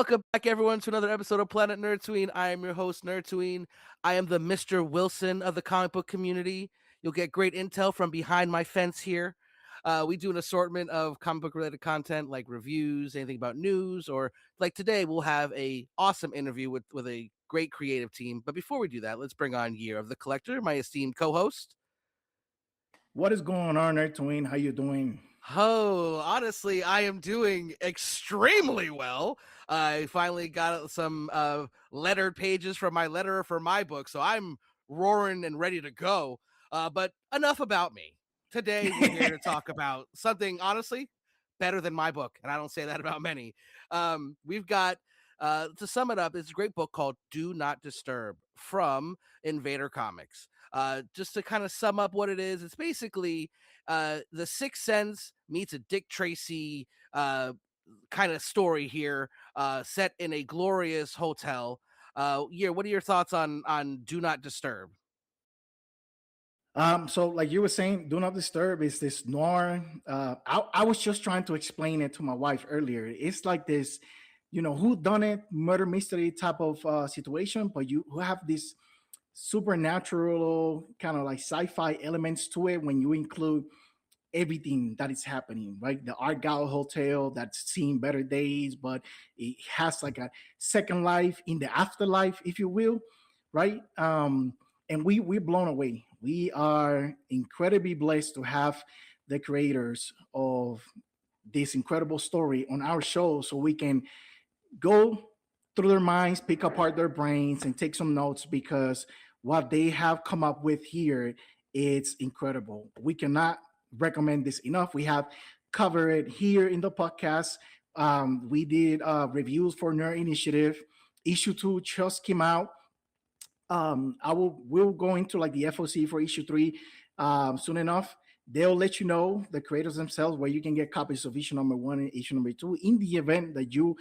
Welcome back, everyone, to another episode of Planet Nerdtooine. I am your host, Nerdtooine. I am the Mr. Wilson of the comic book community. You'll get great intel from behind my fence here. We do an assortment of comic book related content like reviews, anything about news, or like today, we'll have a awesome interview with a great creative team. But before we do that, let's bring on Year of the Collector, my esteemed co-host. What is going on, Nerdtooine? How you doing? Oh, honestly, I am doing extremely well. I finally got some lettered pages from my letterer for my book, so I'm roaring and ready to go. But enough about me. Today, we're here to talk about something, honestly, better than my book, and I don't say that about many. We've got, to sum it up, it's a great book called Do Not Disturb from Invader Comics. Just to kind of sum up what it is, it's basically the Sixth Sense meets a Dick Tracy kind of story here, set in a glorious hotel. What are your thoughts on Do Not Disturb? So like you were saying, Do Not Disturb is this noir. I was just trying to explain it to my wife earlier. It's like this, who done it murder mystery type of situation, but you who have this supernatural kind of like sci-fi elements to it when you include everything that is happening, right? The Argyle hotel that's seen better days, but it has like a second life in the afterlife, if you will, right? And we're blown away. We are incredibly blessed to have the creators of this incredible story on our show, so we can go through their minds, pick apart their brains, and take some notes because what they have come up with here, it's incredible. We cannot recommend this enough. We have covered it here in the podcast. We did reviews for Nerd Initiative. Issue 2 just came out. We'll go into like the FOC for issue 3 soon enough. They'll let you know, the creators themselves, where you can get copies of issue number 1 and issue number 2 in the event that you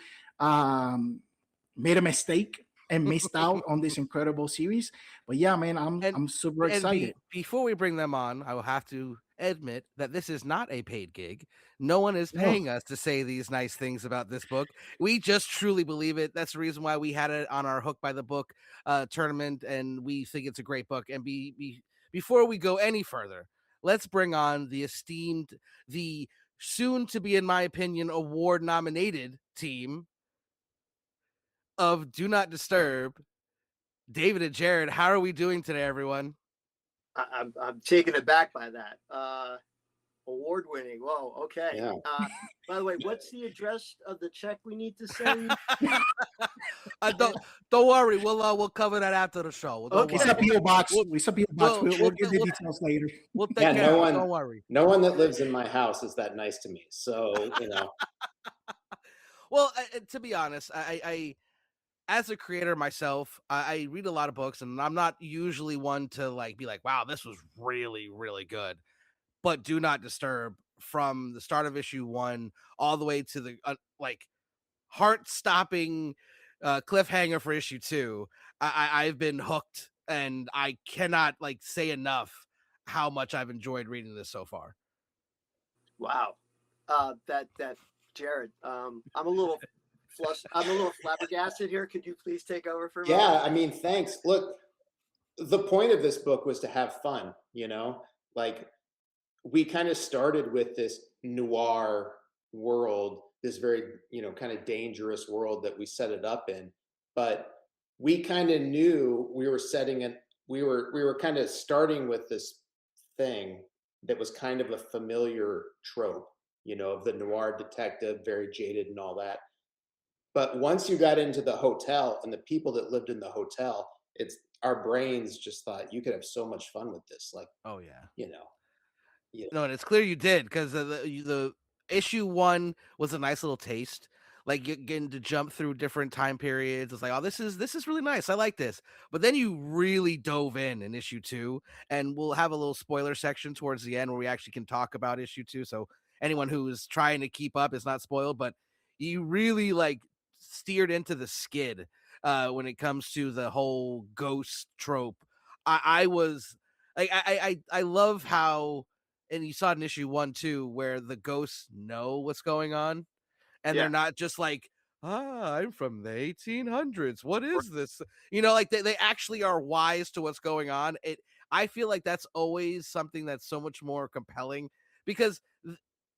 made a mistake and missed out on this incredible series. But yeah, man, I'm super excited. Before we bring them on, I will have to admit that this is not a paid gig. No one is paying us to say these nice things about this book. We just truly believe it. That's the reason why we had it on our Hook by the Book tournament, and we think it's a great book. And before we go any further, let's bring on the esteemed, the soon to be, in my opinion, award nominated team of Do Not Disturb. David and Jared, how are we doing today, everyone? I'm taken aback by that. Award winning. Whoa. Okay. Yeah. By the way, what's the address of the check we need to send? Don't worry. We'll cover that after the show. Okay, it's a PO box. We'll get the details later. We'll take care of it. Don't worry. No one that lives in my house is that nice to me. So Well, to be honest, I as a creator myself, I read a lot of books, and I'm not usually one to be like, wow, this was really, really good. But Do Not Disturb, from the start of issue 1 all the way to the heart-stopping cliffhanger for issue 2, I've been hooked, and I cannot say enough how much I've enjoyed reading this so far. Wow. That Jared, I'm a little flabbergasted here. Could you please take over for me? Yeah, I mean, thanks. Look, the point of this book was to have fun, we kind of started with this noir world, this very, kind of dangerous world that we set it up in. But we kind of knew we were setting it, we were kind of starting with this thing that was kind of a familiar trope, of the noir detective, very jaded and all that. But once you got into the hotel and the people that lived in the hotel, our brains just thought you could have so much fun with this. Oh yeah. Yeah. No, and it's clear you did, because the issue 1 was a nice little taste, getting to jump through different time periods. It's like, oh, this is really nice. I like this. But then you really dove in issue 2, and we'll have a little spoiler section towards the end where we actually can talk about issue 2. So anyone who's trying to keep up is not spoiled, but you really steered into the skid when it comes to the whole ghost trope. I was I love how, and you saw it in issue 1 too, where the ghosts know what's going on, and they're not just I'm from the 1800s. What is this? You know, like they actually are wise to what's going on. I feel like that's always something that's so much more compelling because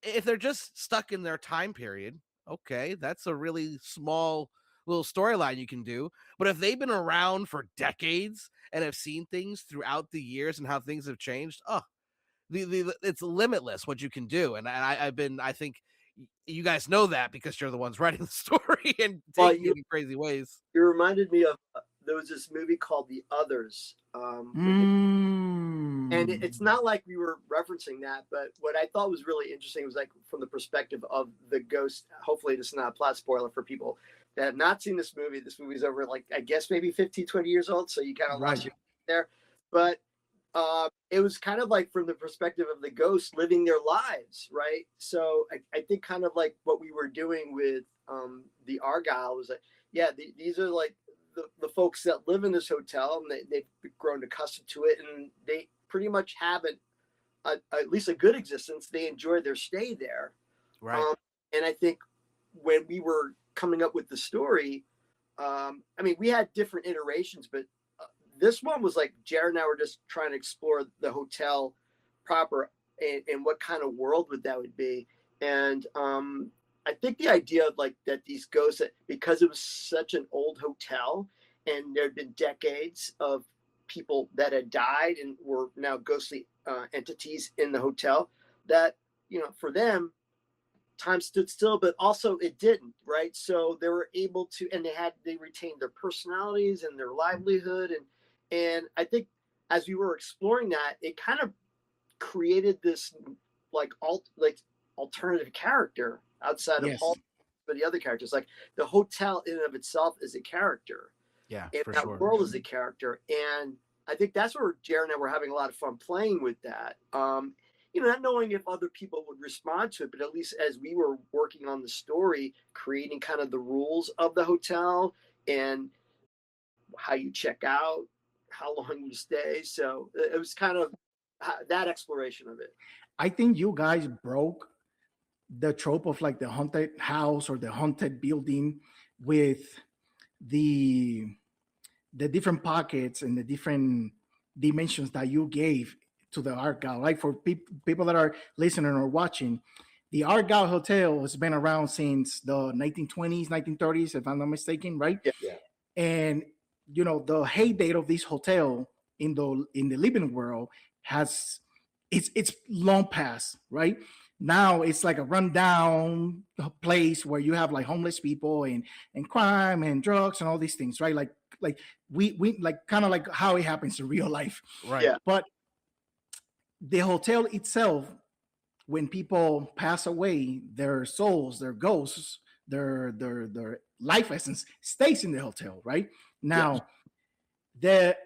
if they're just stuck in their time period, okay, that's a really small little storyline you can do. But if they've been around for decades and have seen things throughout the years and how things have changed, oh, it's limitless what you can do. And I think you guys know that because you're the ones writing the story and taking it in crazy ways. You reminded me of there was this movie called The Others. And it's not like we were referencing that, but what I thought was really interesting was like from the perspective of the ghost. Hopefully this is not a plot spoiler for people that have not seen this movie. This movie's over like, I guess maybe 15, 20 years old. So you kind of lost your there, but it was kind of like from the perspective of the ghosts living their lives, right? So I think kind of like what we were doing with the Argyle was like, yeah, these are like the folks that live in this hotel, and they've grown accustomed to it, and they pretty much have at least a good existence. They enjoy their stay there. Right. And I think when we were coming up with the story, I mean, we had different iterations, but this one was like Jared and I were just trying to explore the hotel proper and what kind of world that would be. And I think the idea of like that these ghosts, because it was such an old hotel and there had been decades of people that had died and were now ghostly entities in the hotel, that, you know, for them, time stood still, but also it didn't, right? So they were able to, and they retained their personalities and their livelihood. And I think as we were exploring that, it kind of created this like alternative character outside of all but the other characters. Like the hotel in and of itself is a character. Yeah, and for that sure. world is a character. And I think that's where Jared and I were having a lot of fun playing with that. You know, not knowing if other people would respond to it, but at least as we were working on the story, creating kind of the rules of the hotel and how you check out, how long you stay. So it was kind of that exploration of it. I think you guys broke the trope of like the haunted house or the haunted building with the different pockets and the different dimensions that you gave to the Argyle. Like for people that are listening or watching, the Argyle Hotel has been around since the 1920s, 1930s, if I'm not mistaken, right? Yeah. And you know, the heyday of this hotel in the living world has it's long past, right? Now it's like a rundown place where you have like homeless people and crime and drugs and all these things, right? Like we like kind of like how it happens in real life. Right. Yeah. But the hotel itself, when people pass away, their souls, their ghosts, their life essence stays in the hotel, right? Now, the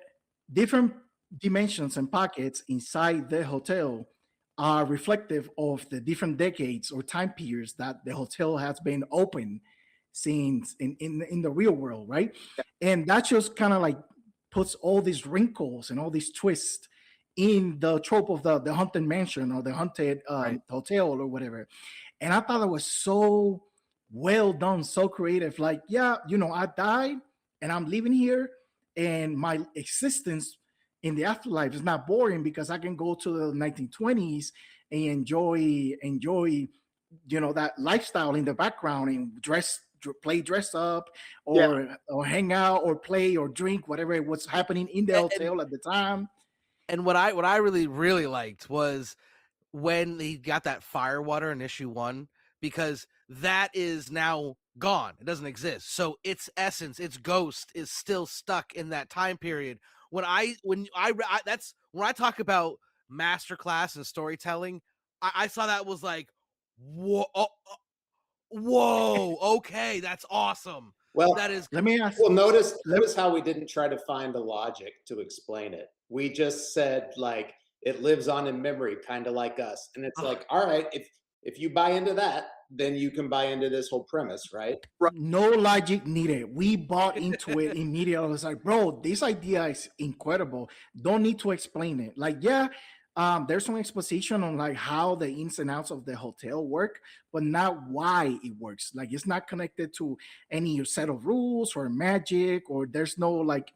different dimensions and pockets inside the hotel are reflective of the different decades or time periods that the hotel has been open since in the real world, right? And that just kind of like puts all these wrinkles and all these twists in the trope of the haunted mansion or the haunted hotel or whatever. And I thought it was so well done, so creative. Like, yeah, you know, I died and I'm living here, and my existence in the afterlife is not boring because I can go to the 1920s and enjoy, you know, that lifestyle in the background and play dress up or hang out or play or drink, whatever was happening in the hotel at the time. And what I really, really liked was when he got that fire water in issue 1, because that is now gone. It doesn't exist. So its essence, its ghost is still stuck in that time period. When I that's when I talk about masterclass and storytelling, I saw that was like, whoa, okay, that's awesome. Well, that is. Let me ask. Well, notice how we didn't try to find a logic to explain it. We just said like it lives on in memory, kind of like us, and it's like, all right, if you buy into that, then you can buy into this whole premise, right? No logic needed. We bought into it immediately. I was like, bro, this idea is incredible. Don't need to explain it. Like, yeah, There's some exposition on like how the ins and outs of the hotel work, but not why it works. Like it's not connected to any set of rules or magic, or there's no like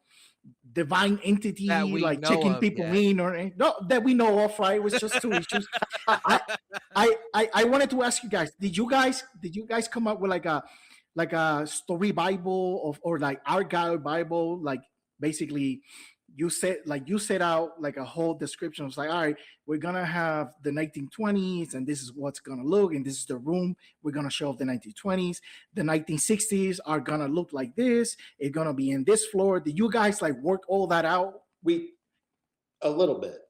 divine entity That we like know checking of people yet. in or no that we know of, right? It was just two issues. I wanted to ask you guys, did you guys come up with like a story Bible or like Argyle Bible, like basically you set out like a whole description. It's like, all right, we're gonna have the 1920s and this is what's gonna look, and this is the room we're gonna show of the 1920s. The 1960s are gonna look like this, it's gonna be in this floor. Did you guys like work all that out? We a little bit.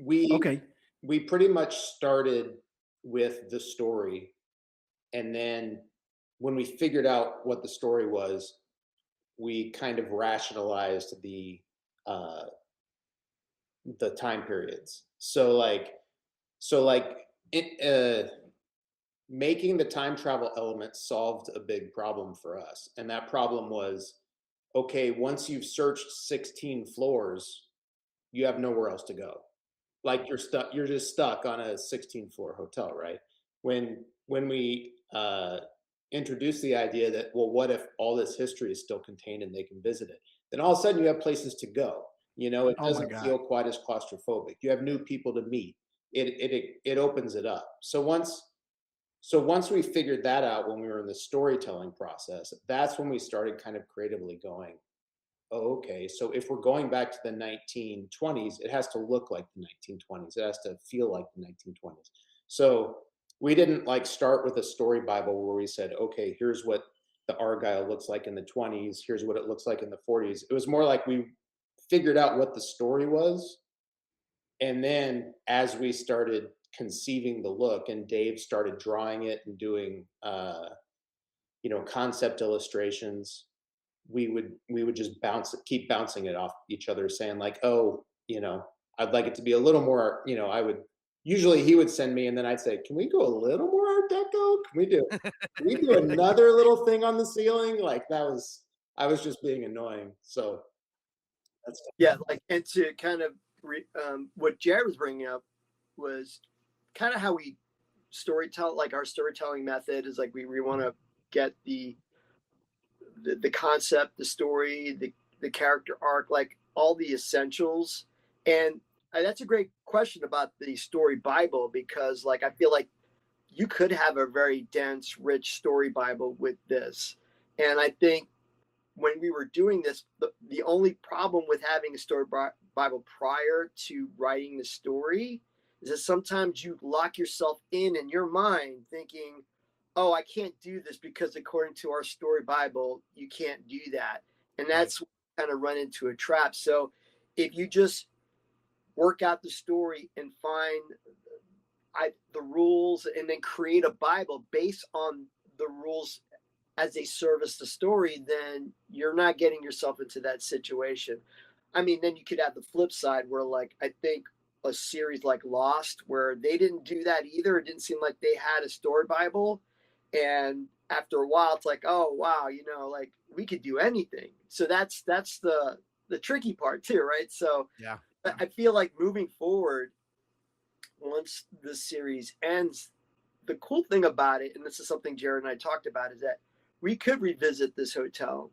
Okay. We pretty much started with the story, and then when we figured out what the story was, we kind of rationalized the time periods. So making the time travel element solved a big problem for us, and that problem was, okay, once you've searched 16 floors, you have nowhere else to go. Like you're just stuck on a 16 floor hotel, right? When we introduced the idea that, well, what if all this history is still contained and they can visit it? Then all of a sudden you have places to go. You know, it Oh my doesn't God. feel quite as claustrophobic. You have new people to meet. It opens it up. So once we figured that out, when we were in the storytelling process, that's when we started kind of creatively going, oh, okay, so if we're going back to the 1920s, it has to look like the 1920s. It has to feel like the 1920s. So we didn't like start with a story Bible where we said, okay, here's what the Argyle looks like in the 20s. Here's what it looks like in the 40s. It was more like we figured out what the story was. And then as we started conceiving the look and Dave started drawing it and doing, concept illustrations, we would just keep bouncing it off each other, saying like, oh, I'd like it to be a little more, usually he would send me and then I'd say, can we go a little more Art Deco? Can we do another little thing on the ceiling? Like I was just being annoying. So that's and to kind of what Jared was bringing up was kind of how we storytell, like our storytelling method is like we want to get the concept, the story, the character arc, like all the essentials. And that's a great question about the story Bible, because like I feel like you could have a very dense, rich story Bible with this. And I think when we were doing this, the only problem with having a story Bible prior to writing the story is that sometimes you lock yourself in your mind thinking, oh, I can't do this because according to our story Bible, you can't do that. And that's kind of run into a trap. So if you just work out the story and find the rules and then create a Bible based on the rules as they service the story, then you're not getting yourself into that situation. I mean, then you could have the flip side where, like, I think a series like Lost, where they didn't do that either. It didn't seem like they had a story Bible. And after a while, it's like, oh, wow, like we could do anything. So that's the tricky part too, right? So Yeah. I feel like moving forward, once the series ends, the cool thing about it, and this is something Jared and I talked about, is that we could revisit this hotel.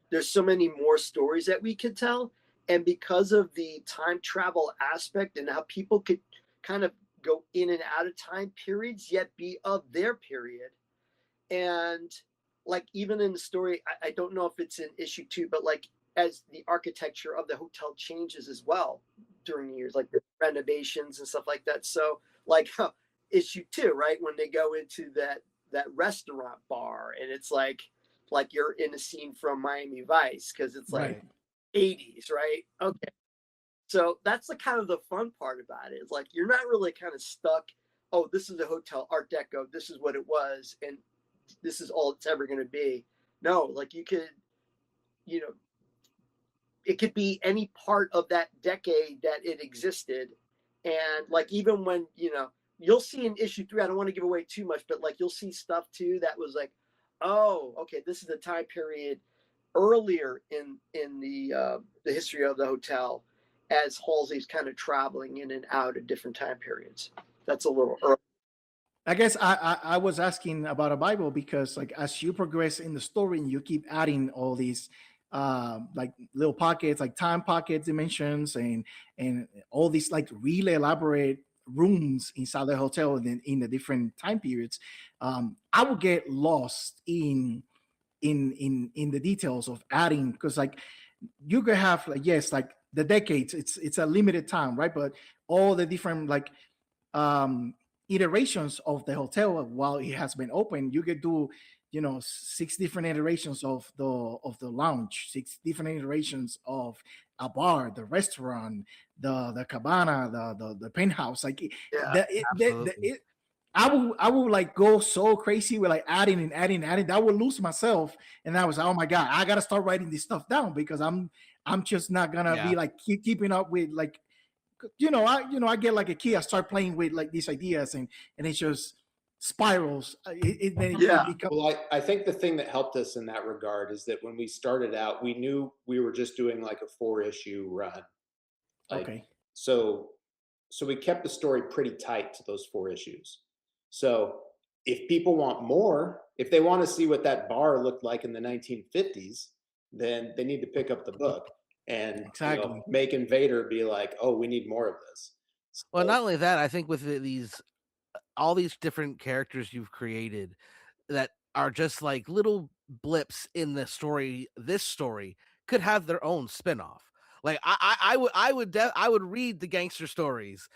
There's so many more stories that we could tell. And because of the time travel aspect and how people could kind of go in and out of time periods, yet be of their period. And like, even in the story, I don't know if it's an issue too, but like as the architecture of the hotel changes as well during the years, like the renovations and stuff like that. So like issue 2, right? When they go into that restaurant bar and it's like you're in a scene from Miami Vice, because it's like 80s, right? Okay. So that's the kind of the fun part about it. It's like you're not really kind of stuck, oh, this is a hotel Art Deco, this is what it was, and this is all it's ever going to be. No, like you could, it could be any part of that decade that it existed. And like even when, you'll see in issue 3, I don't want to give away too much, but like you'll see stuff too that was like, oh, okay, this is the time period earlier in the history of the hotel. as Halsey's kind of traveling in and out at different time periods. That's a little early. I guess I was asking about a Bible because like as you progress in the story and you keep adding all these like little pockets, like time pocket dimensions and all these like really elaborate rooms inside the hotel and in the different time periods, I would get lost in the details of adding, because like you could have like, yes, like the decades, it's a limited time, right? But all the different like um iterations of the hotel while it has been open, you could do, you know, 6 different iterations of the lounge, 6 different iterations of a bar, the restaurant, the cabana, the penthouse, like Yeah, Absolutely. I would like go so crazy with like adding and adding. That would lose myself, and I was like, oh my god, I gotta start writing this stuff down because I'm just not gonna Yeah. be like keeping up with like, I get like a kid, I start playing with like these ideas and it just spirals. Yeah. Well, I think the thing that helped us in that regard is that when we started out, we knew we were just doing like a 4-issue run. Like, Okay. so we kept the story pretty tight to those 4 issues. So if people want more, if they want to see what that bar looked like in the 1950s, then they need to pick up the book and Exactly. make Invader be like, oh, we need more of this. Well, So- not only that, I think with these all these different characters you've created that are just like little blips in the story, this story could have their own spin-off. Like I would read the gangster stories,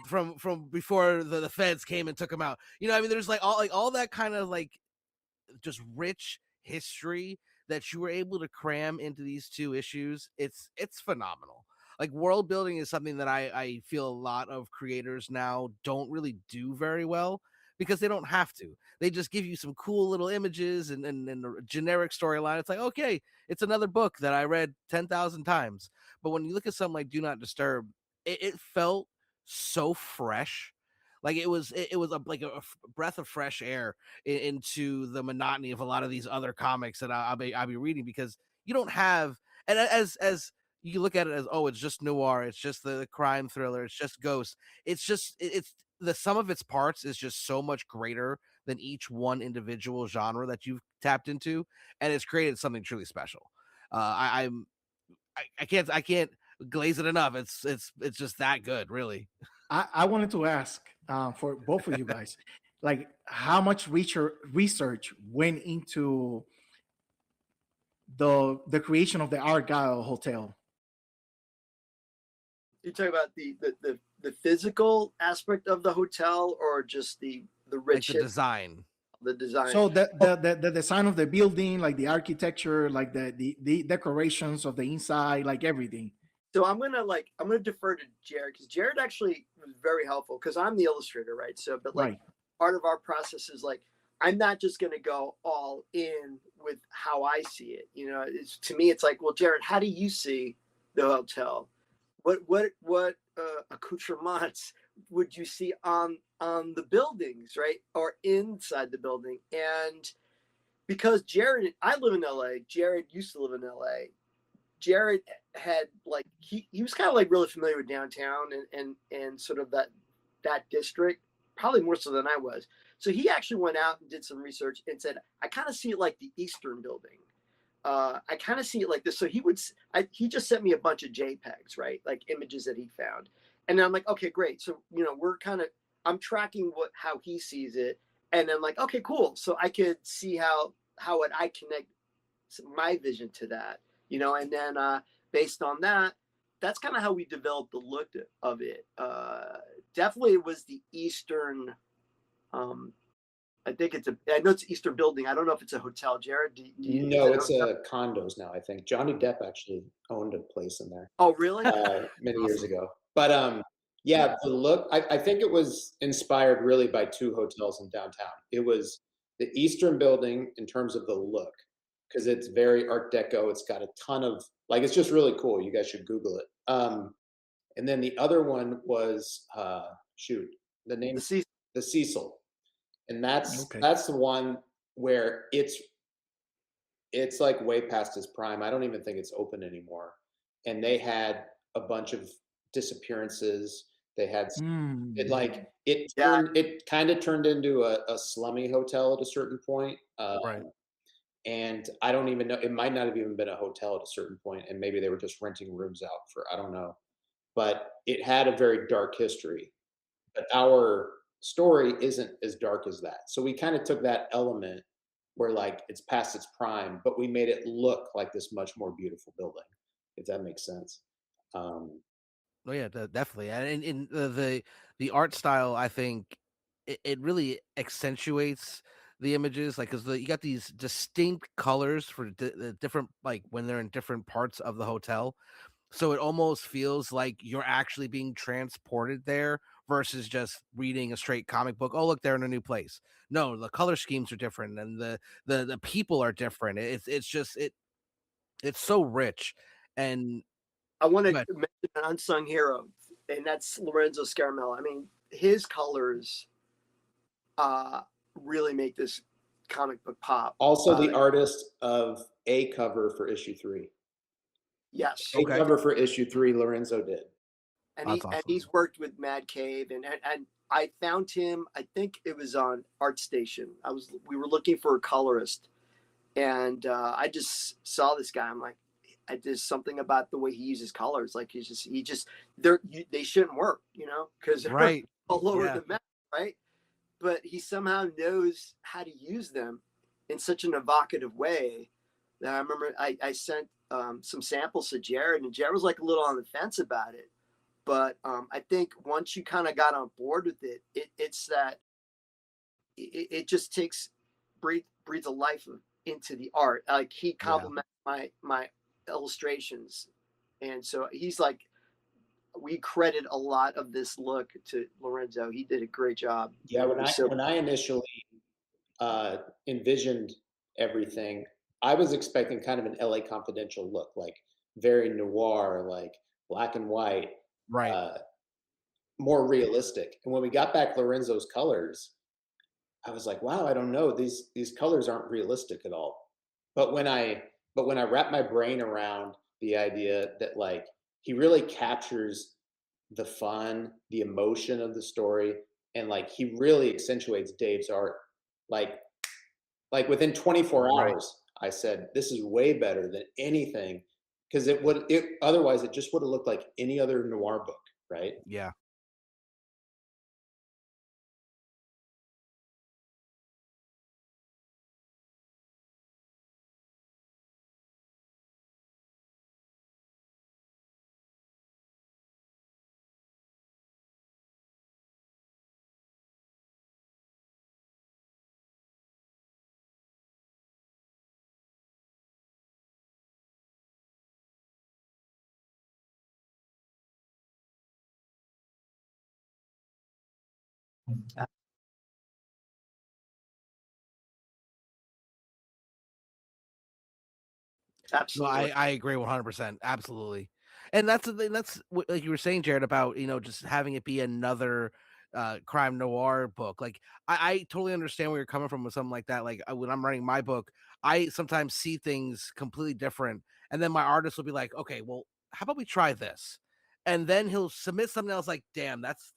from before the feds came and took them out. I mean, there's like all that kind of like just rich history that you were able to cram into these 2 issues. It's phenomenal. Like world building is something that I feel a lot of creators now don't really do very well because they don't have to. They just give you some cool little images and a generic storyline. It's like, okay, it's another book that I read 10,000 times. But when you look at something like Do Not Disturb, it felt so fresh. Like it was like a breath of fresh air into the monotony of a lot of these other comics that I'll be reading, because you don't have, and as you look at it as, oh, it's just noir, it's just the crime thriller, it's just ghost. It's the sum of its parts is just so much greater than each one individual genre that you've tapped into, and it's created something truly special. I can't glaze it enough. It's just that good, really. I wanted to ask for both of you guys, like how much research went into the creation of the Argyle Hotel? You talk about the physical aspect of the hotel, or just the Like rich the design. the design? So the design of the building, like the architecture, like the decorations of the inside, like everything. So I'm gonna defer to Jared, because Jared actually was very helpful, because I'm the illustrator, right? So, but like Right. part of our process is like, I'm not just gonna go all in with how I see it. To me, it's like, well, Jared, how do you see the hotel? What accoutrements would you see on the buildings, right, or inside the building? And because Jared, I live in LA, Jared used to live in LA. Jared had like he was kind of like really familiar with downtown and sort of that district, probably more so than I was. So he actually went out and did some research and said, I kind of see it like the Eastern Building. I kind of see it like this. So he just sent me a bunch of JPEGs, right, like images that he found, and then I'm like, okay, great. So I'm tracking how he sees it, and then like, okay, cool. So I could see how would I connect my vision to that. And then based on that, that's kind of how we developed the look of it. Definitely it was the Eastern, I know it's Eastern Building. I don't know if it's a hotel. Jared, no, it's condos now, I think. Johnny Depp actually owned a place in there. Oh, really? Many years ago. But yeah, the look, I think it was inspired really by 2 hotels in downtown. It was the Eastern Building in terms of the look, because it's very Art Deco. It's got a ton of, like, it's just really cool. You guys should Google it. And then the other one was, the name, the Cecil. And that's the one where it's like way past its prime. I don't even think it's open anymore. And they had a bunch of disappearances. They had it Mm. like it Yeah. turned it kind of turned into a slummy hotel at a certain point. Right. And I don't even know, it might not have even been a hotel at a certain point, and maybe they were just renting rooms out for, I don't know. But it had a very dark history. But our story isn't as dark as that. So we kind of took that element where like it's past its prime, but we made it look like this much more beautiful building, if that makes sense. Um, Oh yeah, definitely. And in the art style, I think it really accentuates the images, like because you got these distinct colors for the different, like when they're in different parts of the hotel. So it almost feels like you're actually being transported there versus just reading a straight comic book. Oh, look, they're in a new place. No, the color schemes are different, and the people are different. It's just it's so rich, and I want to but mention an unsung hero, and that's Lorenzo Scaramella. I mean, his colors uh, really make this comic book pop. Also, the artist of a cover for issue 3. Yes, A okay, cover for issue 3, Lorenzo did. and that's he's awesome. worked with Mad Cave, and I found him. I think it was on ArtStation. We were looking for a colorist, and I just saw this guy. I'm like, there's something about the way he uses colors. Like they shouldn't work, because they're Right. all over Yeah. the map, right? But he somehow knows how to use them in such an evocative way that I remember I sent some samples to Jarod, and Jarod was like a little on the fence about it. But I think once you kind of got on board with it's that it just breathes a life into the art. Like he Yeah. compliments my illustrations, and so he's like, we credit a lot of this look to Lorenzo. He did a great job. Yeah, So when I initially envisioned everything, I was expecting kind of an LA Confidential look, like very noir, like black and white, Right. uh, more realistic. And when we got back Lorenzo's colors, I was like, wow, I don't know, these colors aren't realistic at all. But when I wrap my brain around the idea that like he really captures the fun, the emotion of the story, and like he really accentuates Dave's art, like within 24 Right. hours, I said, this is way better than anything. Because it otherwise it just would have looked like any other noir book, right? Yeah. No, absolutely. I agree 100%. Absolutely. And that's the thing. That's what, like you were saying, Jared, about just having it be another crime noir book. Like I totally understand where you're coming from with something like that. Like when I'm writing my book, I sometimes see things completely different, and then my artist will be like, "Okay, well, how about we try this?" And then he'll submit something else. Like, damn, that's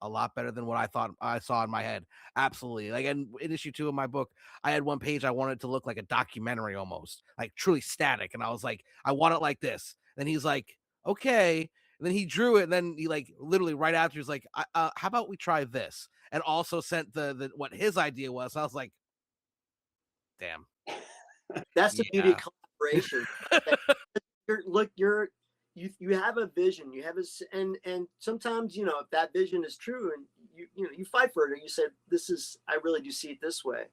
a lot better than what I thought I saw in my head. Absolutely. Like in issue 2 of my book, I had one page I wanted to look like a documentary almost, like truly static. And I was like, I want it like this. And he's like, okay. And then he drew it. And then he like literally right after he's like, how about we try this? And also sent the what his idea was. I was like, damn. That's the beauty of Yeah. collaboration. You have a vision. You have and sometimes if that vision is true and you fight for it, or you said I really do see it this way.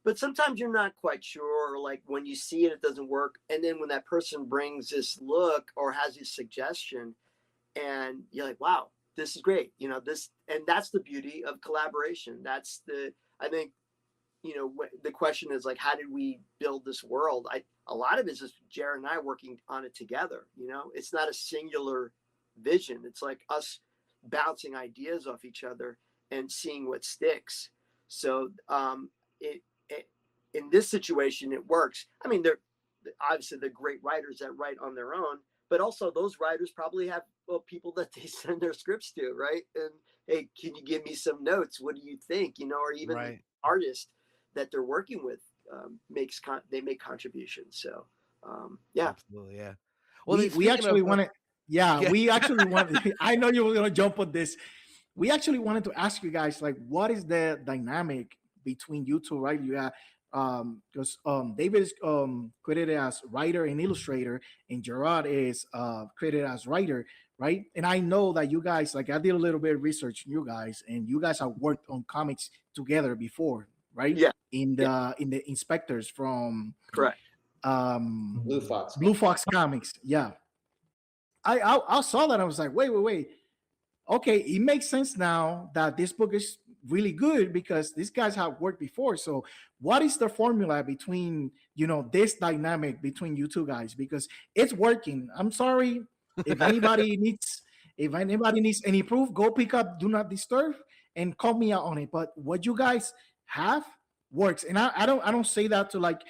But sometimes you're not quite sure, or like when you see it, it doesn't work. And then when that person brings this look or has this suggestion, and you're like, wow, this is great. And that's the beauty of collaboration. I think, the question is like, how did we build this world? A lot of it is just Jared and I working on it together. It's not a singular vision. It's like us bouncing ideas off each other and seeing what sticks. So it in this situation, it works. I mean, they're obviously the great writers that write on their own, but also those writers probably have people that they send their scripts to, right? And hey, can you give me some notes? What do you think? Or even the artist that they're working with they make contributions. So yeah, absolutely, yeah. Well, we actually want to. Yeah, we actually want. I know you were going to jump on this. We actually wanted to ask you guys, like, what is the dynamic between you two, right? You got because David is credited as writer and illustrator, and Jarod is credited as writer, right? And I know that you guys, like, I did a little bit of research on you guys, and you guys have worked on comics together before, right? Yeah. In the inspectors from correct. Blue Fox Comics. Yeah. I saw that. I was like, wait. Okay, it makes sense now that this book is really good because these guys have worked before. So what is the formula between, this dynamic between you two guys? Because it's working. I'm sorry if anybody needs any proof, go pick up Do Not Disturb and call me out on it. But what you guys have works. And I don't say that to, like,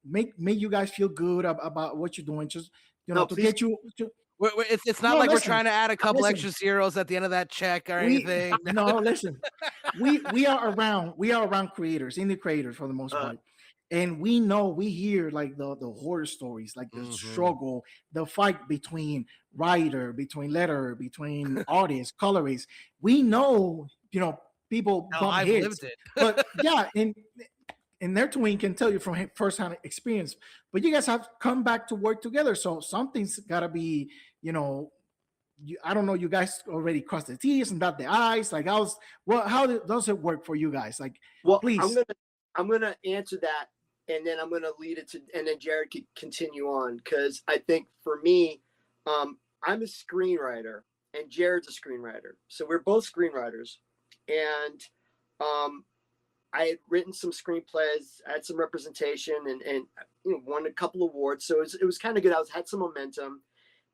make you guys feel good about what you're doing. Just to please. Get you to. It's not like we're trying to add a couple extra zeros at the end of that check or anything. No, listen. We are around creators, indie creators for the most part. And we hear like the horror stories, like the struggle, the fight between writer, between letterer, between artists, colorists. We know, people bump I've heads. lived it. But yeah, and Nerdtooine can tell you from first-hand experience, but you guys have come back to work together. So something's got to be, I don't know, you guys already crossed the T's and dot the I's. Like, how does it work for you guys? Like, well, please. I'm gonna answer that, and then I'm gonna lead it to, and then Jarod could continue on, because I think for me, I'm a screenwriter and Jarod's a screenwriter, so we're both screenwriters, and I had written some screenplays, I had some representation, and won a couple awards. So it was kind of good. I had some momentum,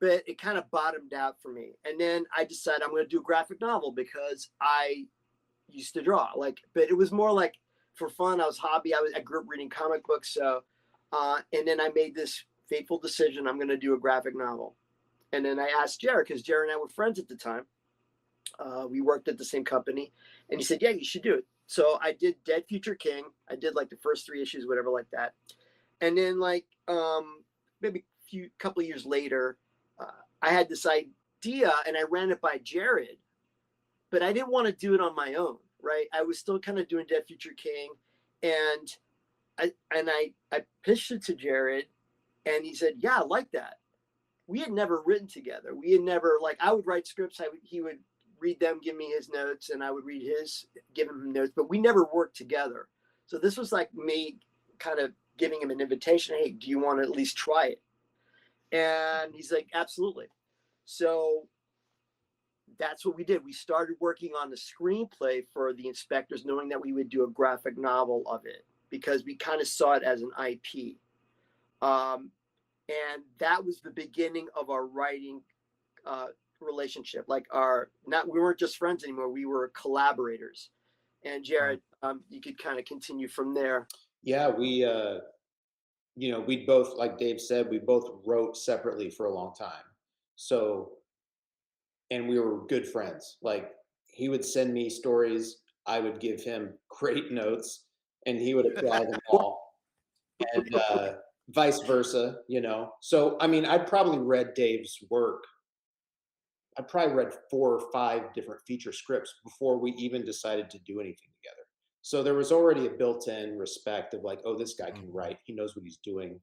but it kind of bottomed out for me. And then I decided I'm going to do a graphic novel because I used to draw. But it was more like for fun. I was hobby. I grew up reading comic books. So, and then I made this fateful decision. I'm going to do a graphic novel. And then I asked Jarod, because Jarod and I were friends at the time. We worked at the same company, and he said, "Yeah, you should do it." So I did Dead Future King. I did like the first 3 issues, whatever, like that. And then maybe a couple of years later, I had this idea and I ran it by Jarod, but I didn't want to do it on my own, right? I was still kind of doing Dead Future King, and I pitched it to Jarod, and he said, "Yeah, I like that." We had never written together. We had never, I would write scripts. He would read them, give me his notes, and I would read his, give him notes, but we never worked together. So this was like me kind of giving him an invitation. Hey, do you want to at least try it? And he's like, absolutely. So that's what we did. We started working on the screenplay for The Inspectors, knowing that we would do a graphic novel of it, because we kind of saw it as an IP. And that was the beginning of our writing relationship. We weren't just friends anymore. We were collaborators. And Jarod, you could kind of continue from there. Yeah, we both, like Dave said, we both wrote separately for a long time. So, and we were good friends. Like, he would send me stories, I would give him great notes, and he would apply them all. And vice versa, So, I mean, I'd probably read Dave's work. I probably read 4 or 5 different feature scripts before we even decided to do anything together. So there was already a built-in respect of like, oh, this guy can write. He knows what he's doing.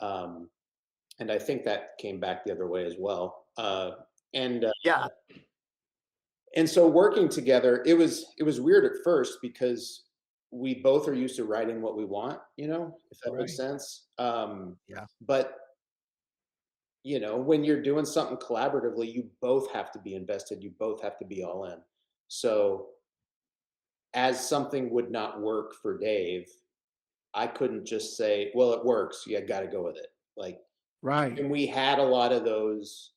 And I think that came back the other way as well. Yeah. And so working together, it was weird at first because we both are used to writing what we want, if that makes sense. Yeah. But when you're doing something collaboratively, you both have to be invested. You both have to be all in. So as something would not work for Dave, I couldn't just say, well, it works. You got to go with it. Right. And we had a lot of those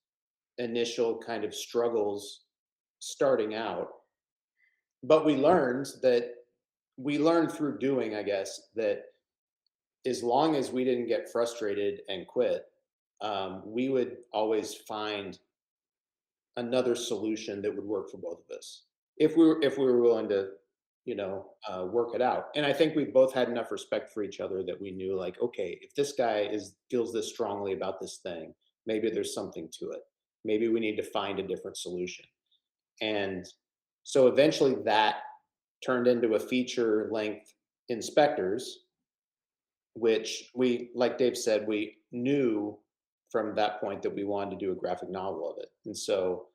initial kind of struggles starting out, but we learned through doing, I guess, that as long as we didn't get frustrated and quit, we would always find another solution that would work for both of us if we were willing to, work it out. And I think we both had enough respect for each other that we knew, like, okay, if this guy feels this strongly about this thing, maybe there's something to it. Maybe we need to find a different solution. And so eventually that turned into a feature length Inspectors, which we, like Dave said, we knew from that point that we wanted to do a graphic novel of it. And so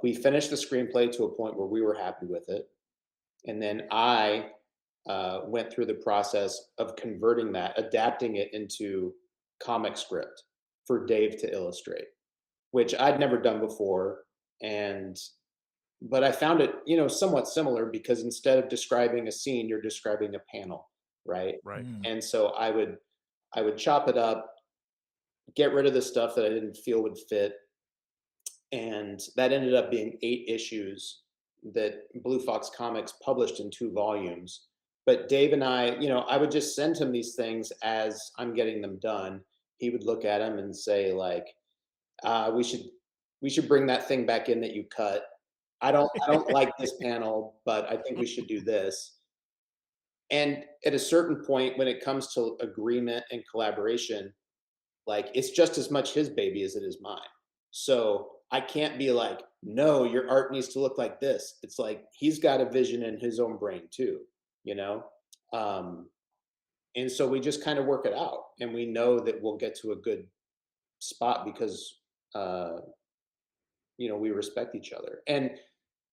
we finished the screenplay to a point where we were happy with it. And then I went through the process of converting that, adapting it into comic script for Dave to illustrate, which I'd never done before. But I found it, somewhat similar, because instead of describing a scene, you're describing a panel, right? Right. And so I would chop it up, get rid of the stuff that I didn't feel would fit, and that ended up being 8 issues that Blue Fox Comics published in 2 volumes. But Dave and I would just send him these things as I'm getting them done. He would look at them and say, like, we should bring that thing back in that you cut. I don't like this panel, but I think we should do this. And at a certain point, when it comes to agreement and collaboration, like, it's just as much his baby as it is mine. So I can't be like, no, your art needs to look like this. It's like, he's got a vision in his own brain too, and so we just kind of work it out, and we know that we'll get to a good spot because we respect each other. And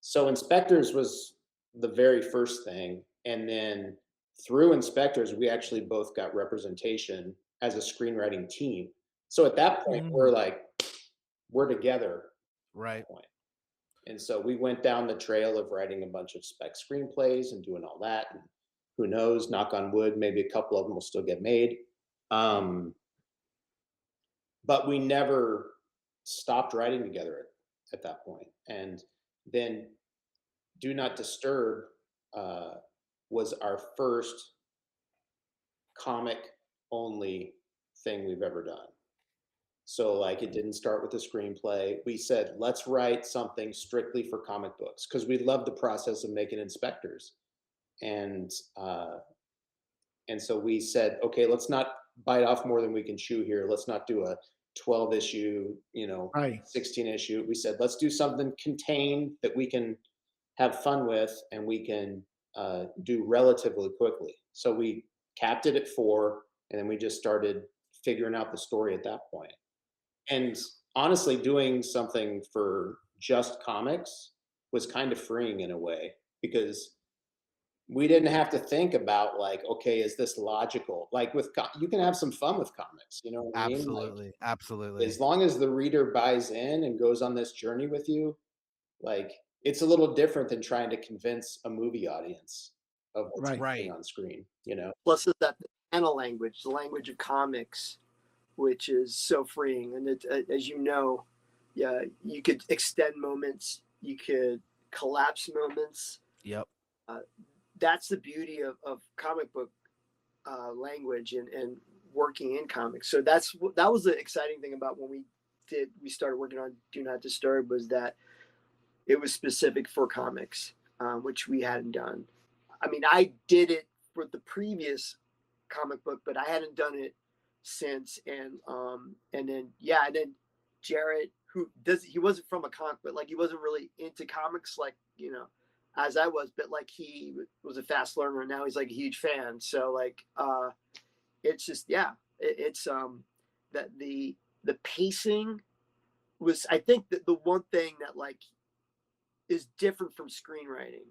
so Inspectors was the very first thing, and then through Inspectors we actually both got representation as a screenwriting team. So at that point we're together, right? And so we went down the trail of writing a bunch of spec screenplays and doing all that, and who knows, knock on wood, maybe a couple of them will still get made. But we never stopped writing together at that point. And then Do Not Disturb was our first comic only thing we've ever done. So, like, it didn't start with a screenplay. We said, let's write something strictly for comic books, because we love the process of making Inspectors. And so we said, okay, let's not bite off more than we can chew here. Let's not do a 12 issue, 16 issue. We said, let's do something contained that we can have fun with and we can do relatively quickly. So we capped it at 4, and then we just started figuring out the story at that point. And honestly, doing something for just comics was kind of freeing in a way, because we didn't have to think about, like, okay, is this logical? Like, you can have some fun with comics, you know what I mean? Absolutely. Like, Absolutely. as long as the reader buys in and goes on this journey with you, like, it's a little different than trying to convince a movie audience of what's happening on screen, Plus, is that panel language, the language of comics, which is so freeing. And it, as you know, yeah, you could extend moments, you could collapse moments. Yep. That's the beauty of comic book language and working in comics. So that was the exciting thing about when we started working on Do Not Disturb, was that it was specific for comics, which we hadn't done. I mean, I did it for the previous comic book, but I hadn't done it since. And then Jarod, he wasn't from a comic, but like, he wasn't really into comics, like, as I was, but like, he was a fast learner, and now he's like a huge fan. So like, it's just, it's that the pacing was, I think, that the one thing that like is different from screenwriting.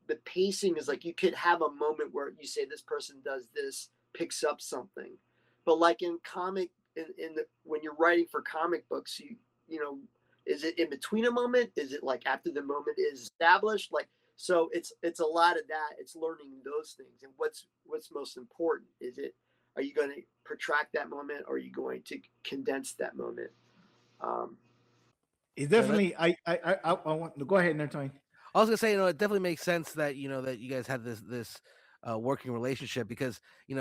The pacing is like, you could have a moment where you say this person does this, picks up something, but like in comic, when you're writing for comic books, is it in between a moment? Is it like after the moment is established? Like, so it's a lot of that. It's learning those things, and what's most important. Are you going to protract that moment, or are you going to condense that moment? It's definitely. I want to go ahead, Nerdtooine. I was gonna say, it definitely makes sense that that you guys had this working relationship, because a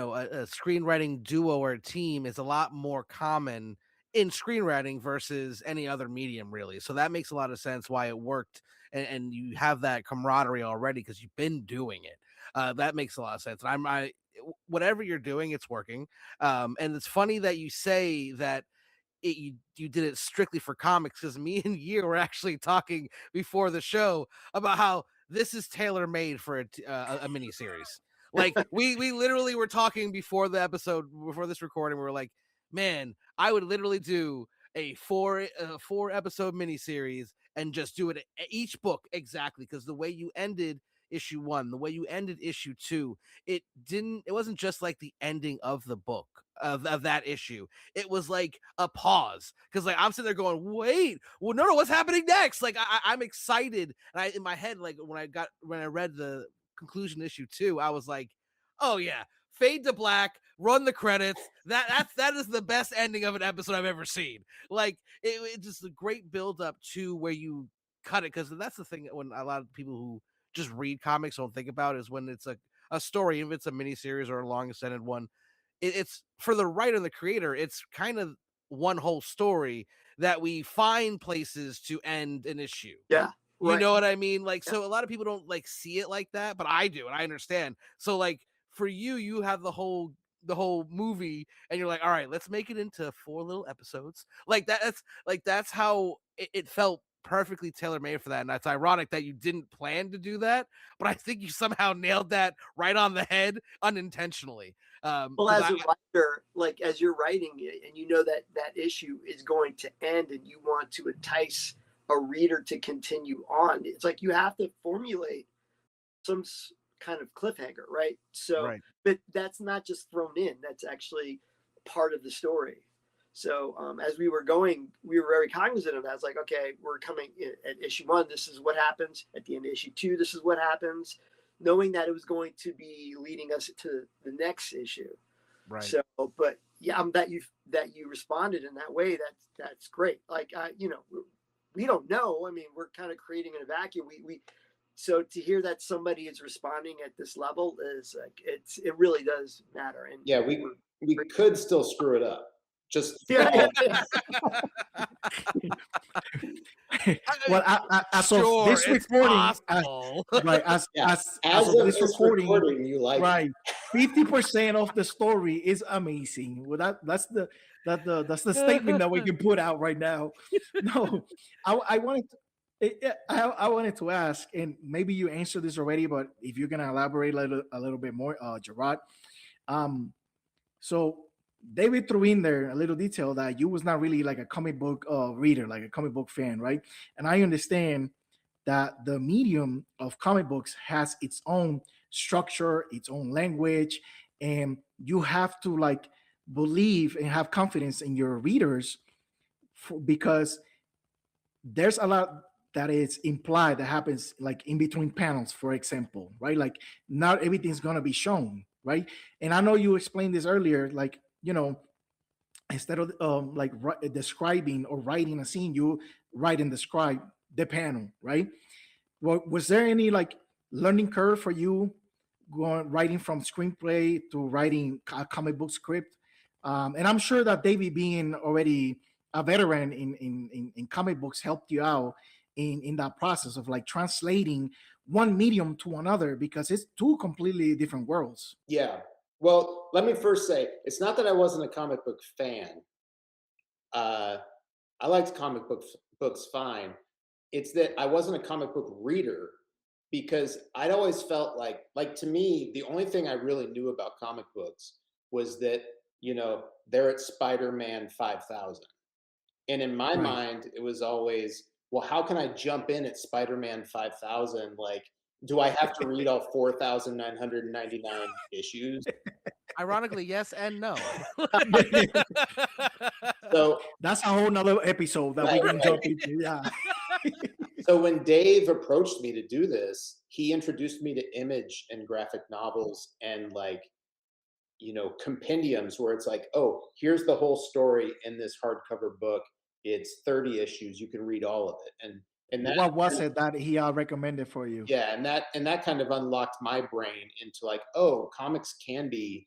screenwriting duo or a team is a lot more common in screenwriting versus any other medium, really. So that makes a lot of sense why it worked, and you have that camaraderie already because you've been doing it. That makes a lot of sense. And whatever you're doing, it's working. And it's funny that you say that you did it strictly for comics, because me and you were actually talking before the show about how this is tailor made for a mini series. Like we literally were talking before the episode, before this recording. We were like, man, I would literally do a four episode mini series and just do it each book exactly, because the way you ended issue 1, the way you ended issue 2, it wasn't just like the ending of the book of that issue. It was like a pause, because like I'm sitting there going, wait, well, no, what's happening next? Like I'm excited, and in my head, like when I read the conclusion issue 2, I was like, oh yeah, fade to black, run the credits. That is the best ending of an episode I've ever seen. Like it's just a great build up to where you cut it, because that's the thing that when a lot of people who just read comics don't think about is when it's a story, if it's a miniseries or a long extended one, it's for the writer and the creator, it's kind of one whole story that we find places to end an issue. Yeah. You Right. know what I mean? Like, Yeah. so a lot of people don't like see it like that, but I do, and I understand. So like for you have the whole movie, and you're like, all right, let's make it into 4 little episodes. Like that's how it felt perfectly tailor made for that. And that's ironic that you didn't plan to do that, but I think you somehow nailed that right on the head unintentionally. Well, as a writer, like as you're writing it and you know that that issue is going to end and you want to entice a reader to continue on, it's like you have to formulate some kind of cliffhanger, right? So, right. but that's not just thrown in, that's actually part of the story. So as we were going, we were very cognizant of that. It's like, okay, we're coming at issue 1, this is what happens. At the end of issue 2, this is what happens, knowing that it was going to be leading us to the next issue. Right. So, but yeah, that you responded in that way. That's great. Like, we don't know. I mean, we're kind of creating in a vacuum. So to hear that somebody is responding at this level is like, it really does matter. And yeah, we could still screw it up. Just yeah. Well, as of this recording, right? As of this recording, you like right? 50% of the story is amazing. Well, that's the statement that we can put out right now. No, I wanted to ask, and maybe you answered this already, but if you're gonna elaborate a little bit more, Jarod. So David threw in there a little detail that you was not really like a comic book reader, like a comic book fan, right? And I understand that the medium of comic books has its own structure, its own language, and you have to like believe and have confidence in your readers because there's a lot that is implied that happens like in between panels, for example, right? Like not everything's gonna be shown, right? And I know you explained this earlier, like, instead of describing or writing a scene, you write and describe the panel, right? Well, was there any like learning curve for you writing from screenplay to writing a comic book script? And I'm sure that David, being already a veteran in comic books, helped you out in that process of like translating one medium to another, because it's 2 completely different worlds. Yeah. Well, let me first say, it's not that I wasn't a comic book fan. I liked comic books fine. It's that I wasn't a comic book reader, because I'd always felt like to me, the only thing I really knew about comic books was that, they're at Spider-Man 5000. And in my mind, it was always, well, how can I jump in at Spider-Man 5000? Like, do I have to read all 4,999 issues? Ironically, yes and no. So that's a whole nother episode that we can jump into. Yeah. So when Dave approached me to do this, he introduced me to Image and graphic novels and compendiums where it's like, oh, here's the whole story in this hardcover book. It's 30 issues. You can read all of it. And that, what was it that he recommended for you? Yeah, and that kind of unlocked my brain into like, oh, comics can be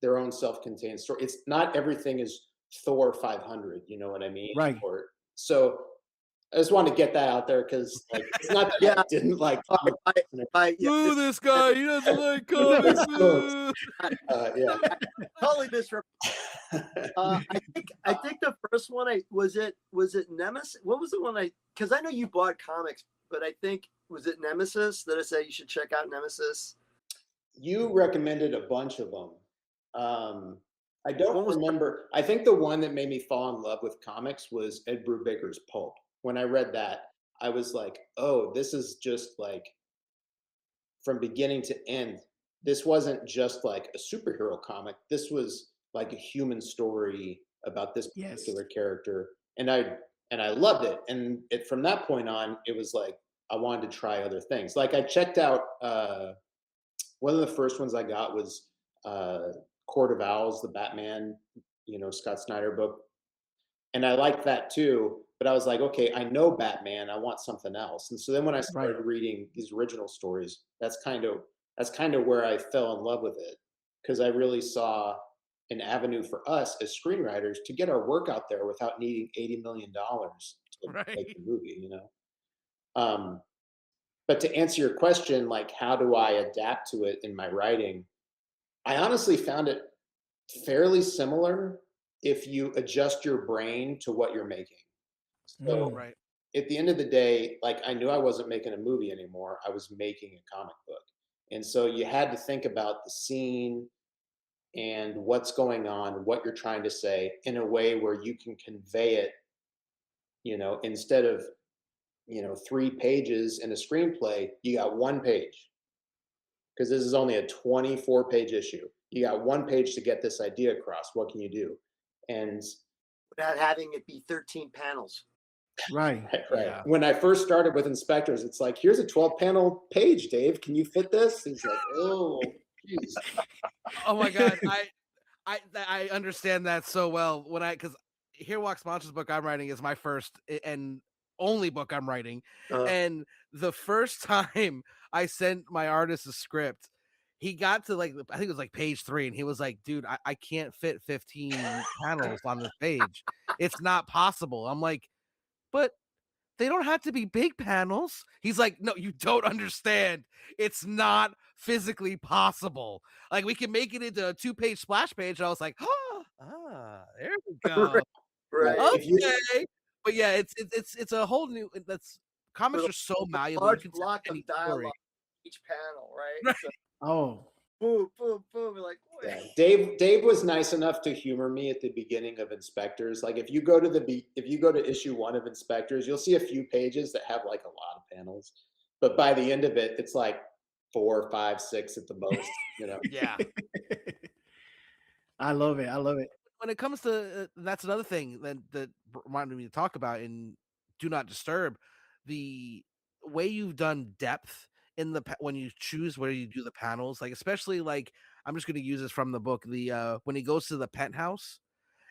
their own self-contained story. It's not everything is Thor 500. You know what I mean? Right. So I just wanted to get that out there because like it's not that I didn't like. Ooh, this guy, he doesn't like comics. Yeah. Totally misrepresented. I think the first one was it Nemesis? What was the one because I know you bought comics, but I think was it Nemesis that I said you should check out Nemesis? You recommended a bunch of them. I don't remember. I think the one that made me fall in love with comics was Ed Brubaker's Pulp. When I read that, I was like, oh, this is just like from beginning to end. This wasn't just like a superhero comic. This was like a human story about this particular character. And I loved it. And from that point on, it was like I wanted to try other things. Like I checked out one of the first ones I got was Court of Owls, the Batman, Scott Snyder book. And I liked that too, but I was like, okay, I know Batman, I want something else. And so then when I started reading these original stories, that's kind of where I fell in love with it, because I really saw an avenue for us as screenwriters to get our work out there without needing $80 million to make a movie, But to answer your question, like, how do I adapt to it in my writing? I honestly found it fairly similar if you adjust your brain to what you're making. So at the end of the day, like I knew I wasn't making a movie anymore. I was making a comic book. And so you had to think about the scene and what's going on, what you're trying to say in a way where you can convey it, instead of 3 pages in a screenplay, you got 1 page. Because this is only a 24-page issue. You got 1 page to get this idea across. What can you do? And without having it be 13 panels. Right. Yeah. When I first started with Inspectors, it's like, here's a 12-panel page, Dave. Can you fit this? He's like, oh, geez. Oh my God. I understand that so well. Because Here Walks Monsters book I'm writing is my first and only book I'm writing. And the first time I sent my artist a script, he got to like, I think it was like page 3, and he was like, dude, I can't fit 15 panels on this page. It's not possible. I'm like, but they don't have to be big panels. He's like, no, you don't understand. It's not physically possible. Like, we can make it into a 2-page splash page. And I was like, there we go. Right. Okay. But yeah, it's a whole new. Comics are so malleable. Large block of dialogue each panel, right? So, boom, boom, boom. We're like, Dave was nice enough to humor me at the beginning of Inspectors. Like if you go to issue 1 of Inspectors, you'll see a few pages that have like a lot of panels, but by the end of it, it's like 4, 5, 6 at the most. Yeah. I love it. When it comes to that's another thing that reminded me to talk about in Do Not Disturb, the way you've done depth in when you choose where you do the panels, like especially like I'm just going to use this from the book, the when he goes to the penthouse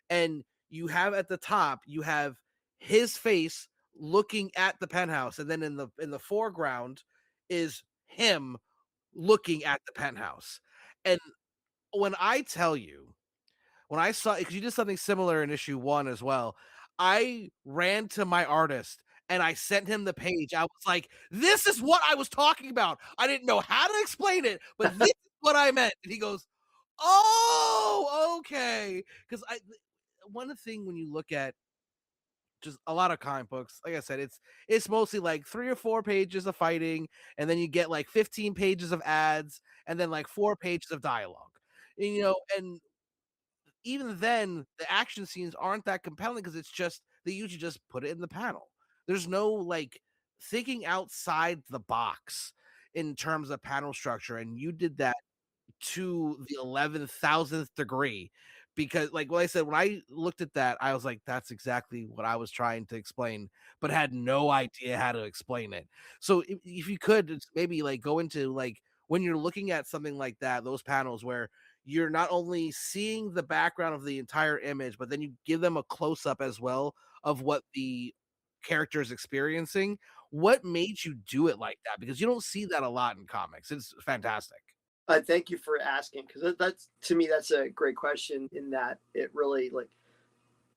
and you have at the top, you have his face looking at the penthouse, and then in the foreground is him looking at the penthouse. And when I tell you, when I saw, because you did something similar in issue 1 as well, I ran to my artist and I sent him the page. I was like, this is what I was talking about. I didn't know how to explain it, but this is what I meant. And he goes, oh, okay. Because one thing when you look at just a lot of comic books, like I said, it's mostly like 3 or 4 pages of fighting, and then you get like 15 pages of ads, and then like 4 pages of dialogue. And even then, the action scenes aren't that compelling because it's just they usually just put it in the panel. There's no like thinking outside the box in terms of panel structure, and you did that to the 11,000th degree. Because, like I said, when I looked at that, I was like, "That's exactly what I was trying to explain," but had no idea how to explain it. So, if you could maybe like go into like when you're looking at something like that, those panels where you're not only seeing the background of the entire image, but then you give them a close up as well of what the character is experiencing. What made you do it like that? Because you don't see that a lot in comics. It's fantastic. Thank you for asking, because that's to me that's a great question. In that it really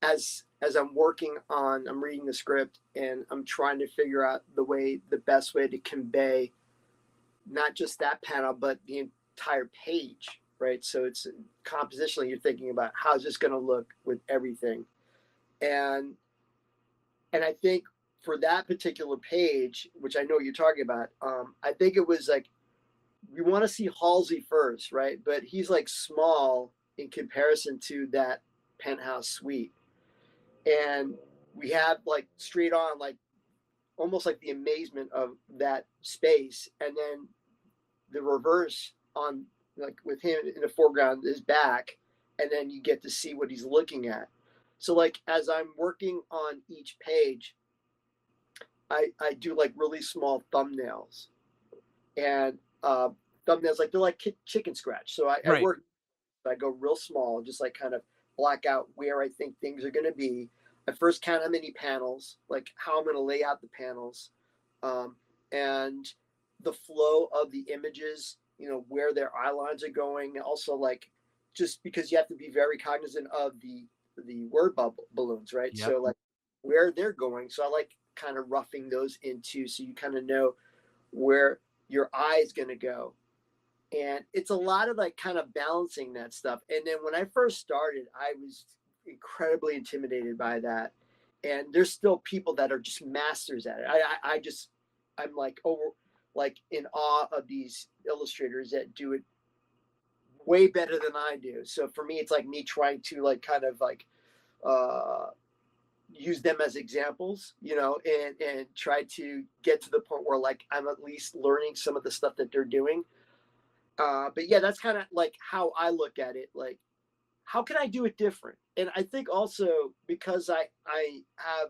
as I'm reading the script and I'm trying to figure out the best way to convey not just that panel, but the entire page, right? So it's compositionally, you're thinking about how's this going to look with everything. And I think for that particular page, which I know you're talking about, I think it was like, we want to see Halsey first, right? But he's like small in comparison to that penthouse suite. And we have like straight on, like almost like the amazement of that space. And then the reverse on, like with him in the foreground, his back. And then you get to see what he's looking at. So like, as I'm working on each page, I do like really small thumbnails, and thumbnails, like they're like chicken scratch. So I go real small, just like kind of block out where I think things are going to be. I first count how many panels, like how I'm going to lay out the panels, and the flow of the images, you know, where their eye lines are going. Also, like, just because you have to be very cognizant of the word balloons, right? Yep. So like where they're going. So I like kind of roughing those into, so you kind of know where your eye is going to go. And it's a lot of like kind of balancing that stuff. And then when I first started, I was incredibly intimidated by that. And there's still people that are just masters at it. I'm like like in awe of these illustrators that do it way better than I do. So for me, it's like me trying to like kind of like use them as examples, you know, and try to get to the point where like I'm at least learning some of the stuff that they're doing. But yeah, that's kind of like how I look at it. Like, how can I do it different? And I think also because I have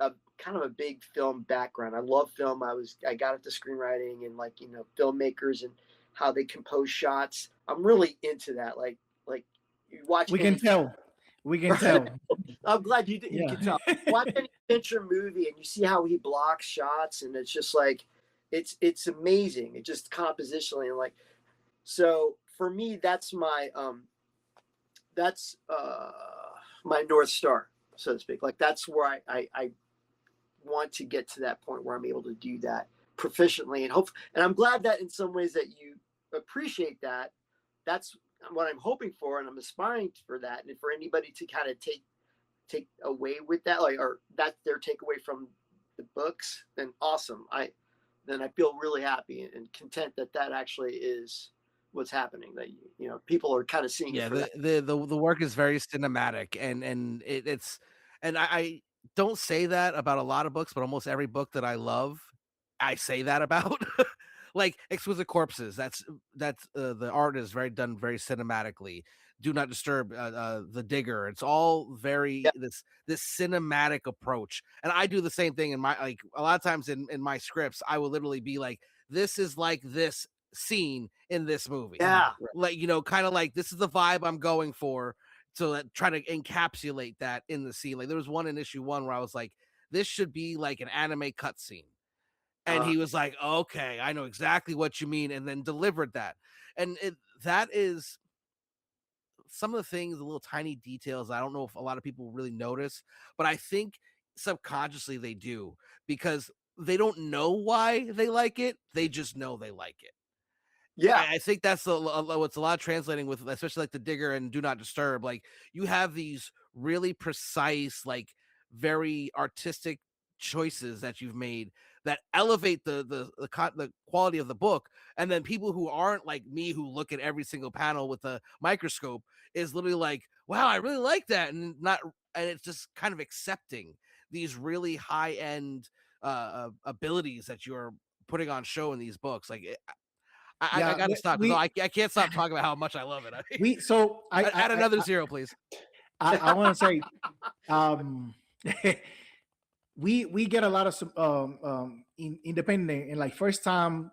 a kind of a big film background. I love film. I got into screenwriting and like, you know, filmmakers and how they compose shots. I'm really into that. Like you watch. We can tell. I'm glad you Yeah. can tell. Watch any Fincher movie and you see how he blocks shots, and it's just like, it's amazing. It just compositionally, and like, so for me, that's my North Star, so to speak. Like that's where I want to get to that point where I'm able to do that proficiently, and I'm glad that in some ways that you appreciate that. That's what I'm hoping for, and I'm aspiring for that. And for anybody to kind of take away with that, like, or that's their takeaway from the books, then awesome. I feel really happy and content that actually is what's happening. That, you know, people are kind of seeing. Yeah, it the work is very cinematic, and it's, and I don't say that about a lot of books, but almost every book that I love, I say that about. Like Exquisite Corpses, that's the art is done very cinematically. Do Not Disturb, The Digger, it's all very this cinematic approach. And I do the same thing in my, like, a lot of times in my scripts, I will literally be like, this is like this scene in this movie. Yeah. Like, you know, kind of like, this is the vibe I'm going for. So that try to encapsulate that in the scene. Like there was one in issue 1 where I was like, this should be like an anime cutscene. And he was like, okay, I know exactly what you mean. And then delivered that. And that is some of the things, the little tiny details, I don't know if a lot of people really notice, but I think subconsciously they do, because they don't know why they like it. They just know they like it. Yeah. I think that's what's a lot of translating with, especially like The Digger and Do Not Disturb. Like you have these really precise, like very artistic choices that you've made that elevate the quality of the book. And then people who aren't like me, who look at every single panel with a microscope, is literally like, wow, I really like that. And it's just kind of accepting these really high end abilities that you're putting on show in these books. Like I gotta stop, because I can't stop talking about how much I love it. Add another zero, please. I want to say, we get a lot of independent and like first time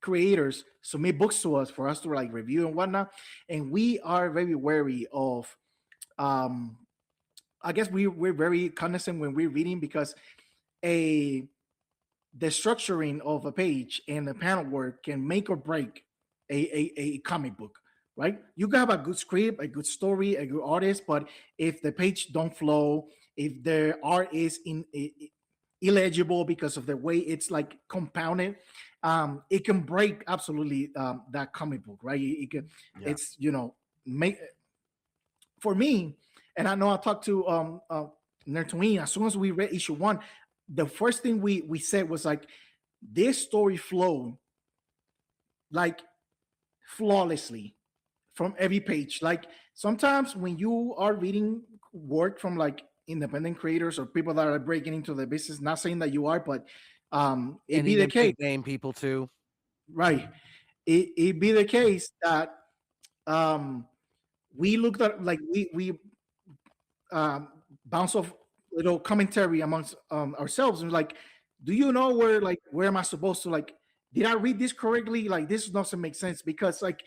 creators submit books to us for us to like review and whatnot, and we are very wary of. I guess we're very cognizant when we're reading, because the structuring of a page and the panel work can make or break a comic book, right? You can have a good script, a good story, a good artist, but if the page don't flow, if the art is illegible because of the way it's like compounded, it can break absolutely that comic book, right? It can, Yeah. it's make for me, and I know I talked to Nerdtooine. As soon as we read issue 1, the first thing we said was like, this story flowed like flawlessly from every page. Like sometimes when you are reading work from like independent creators or people that are breaking into the business, not saying that you are, but it be the case, name people too, right? It be the case that we looked at, like we bounce off little commentary amongst ourselves, and like, do you know where am I supposed to, like, did I read this correctly? Like, this doesn't make sense, because like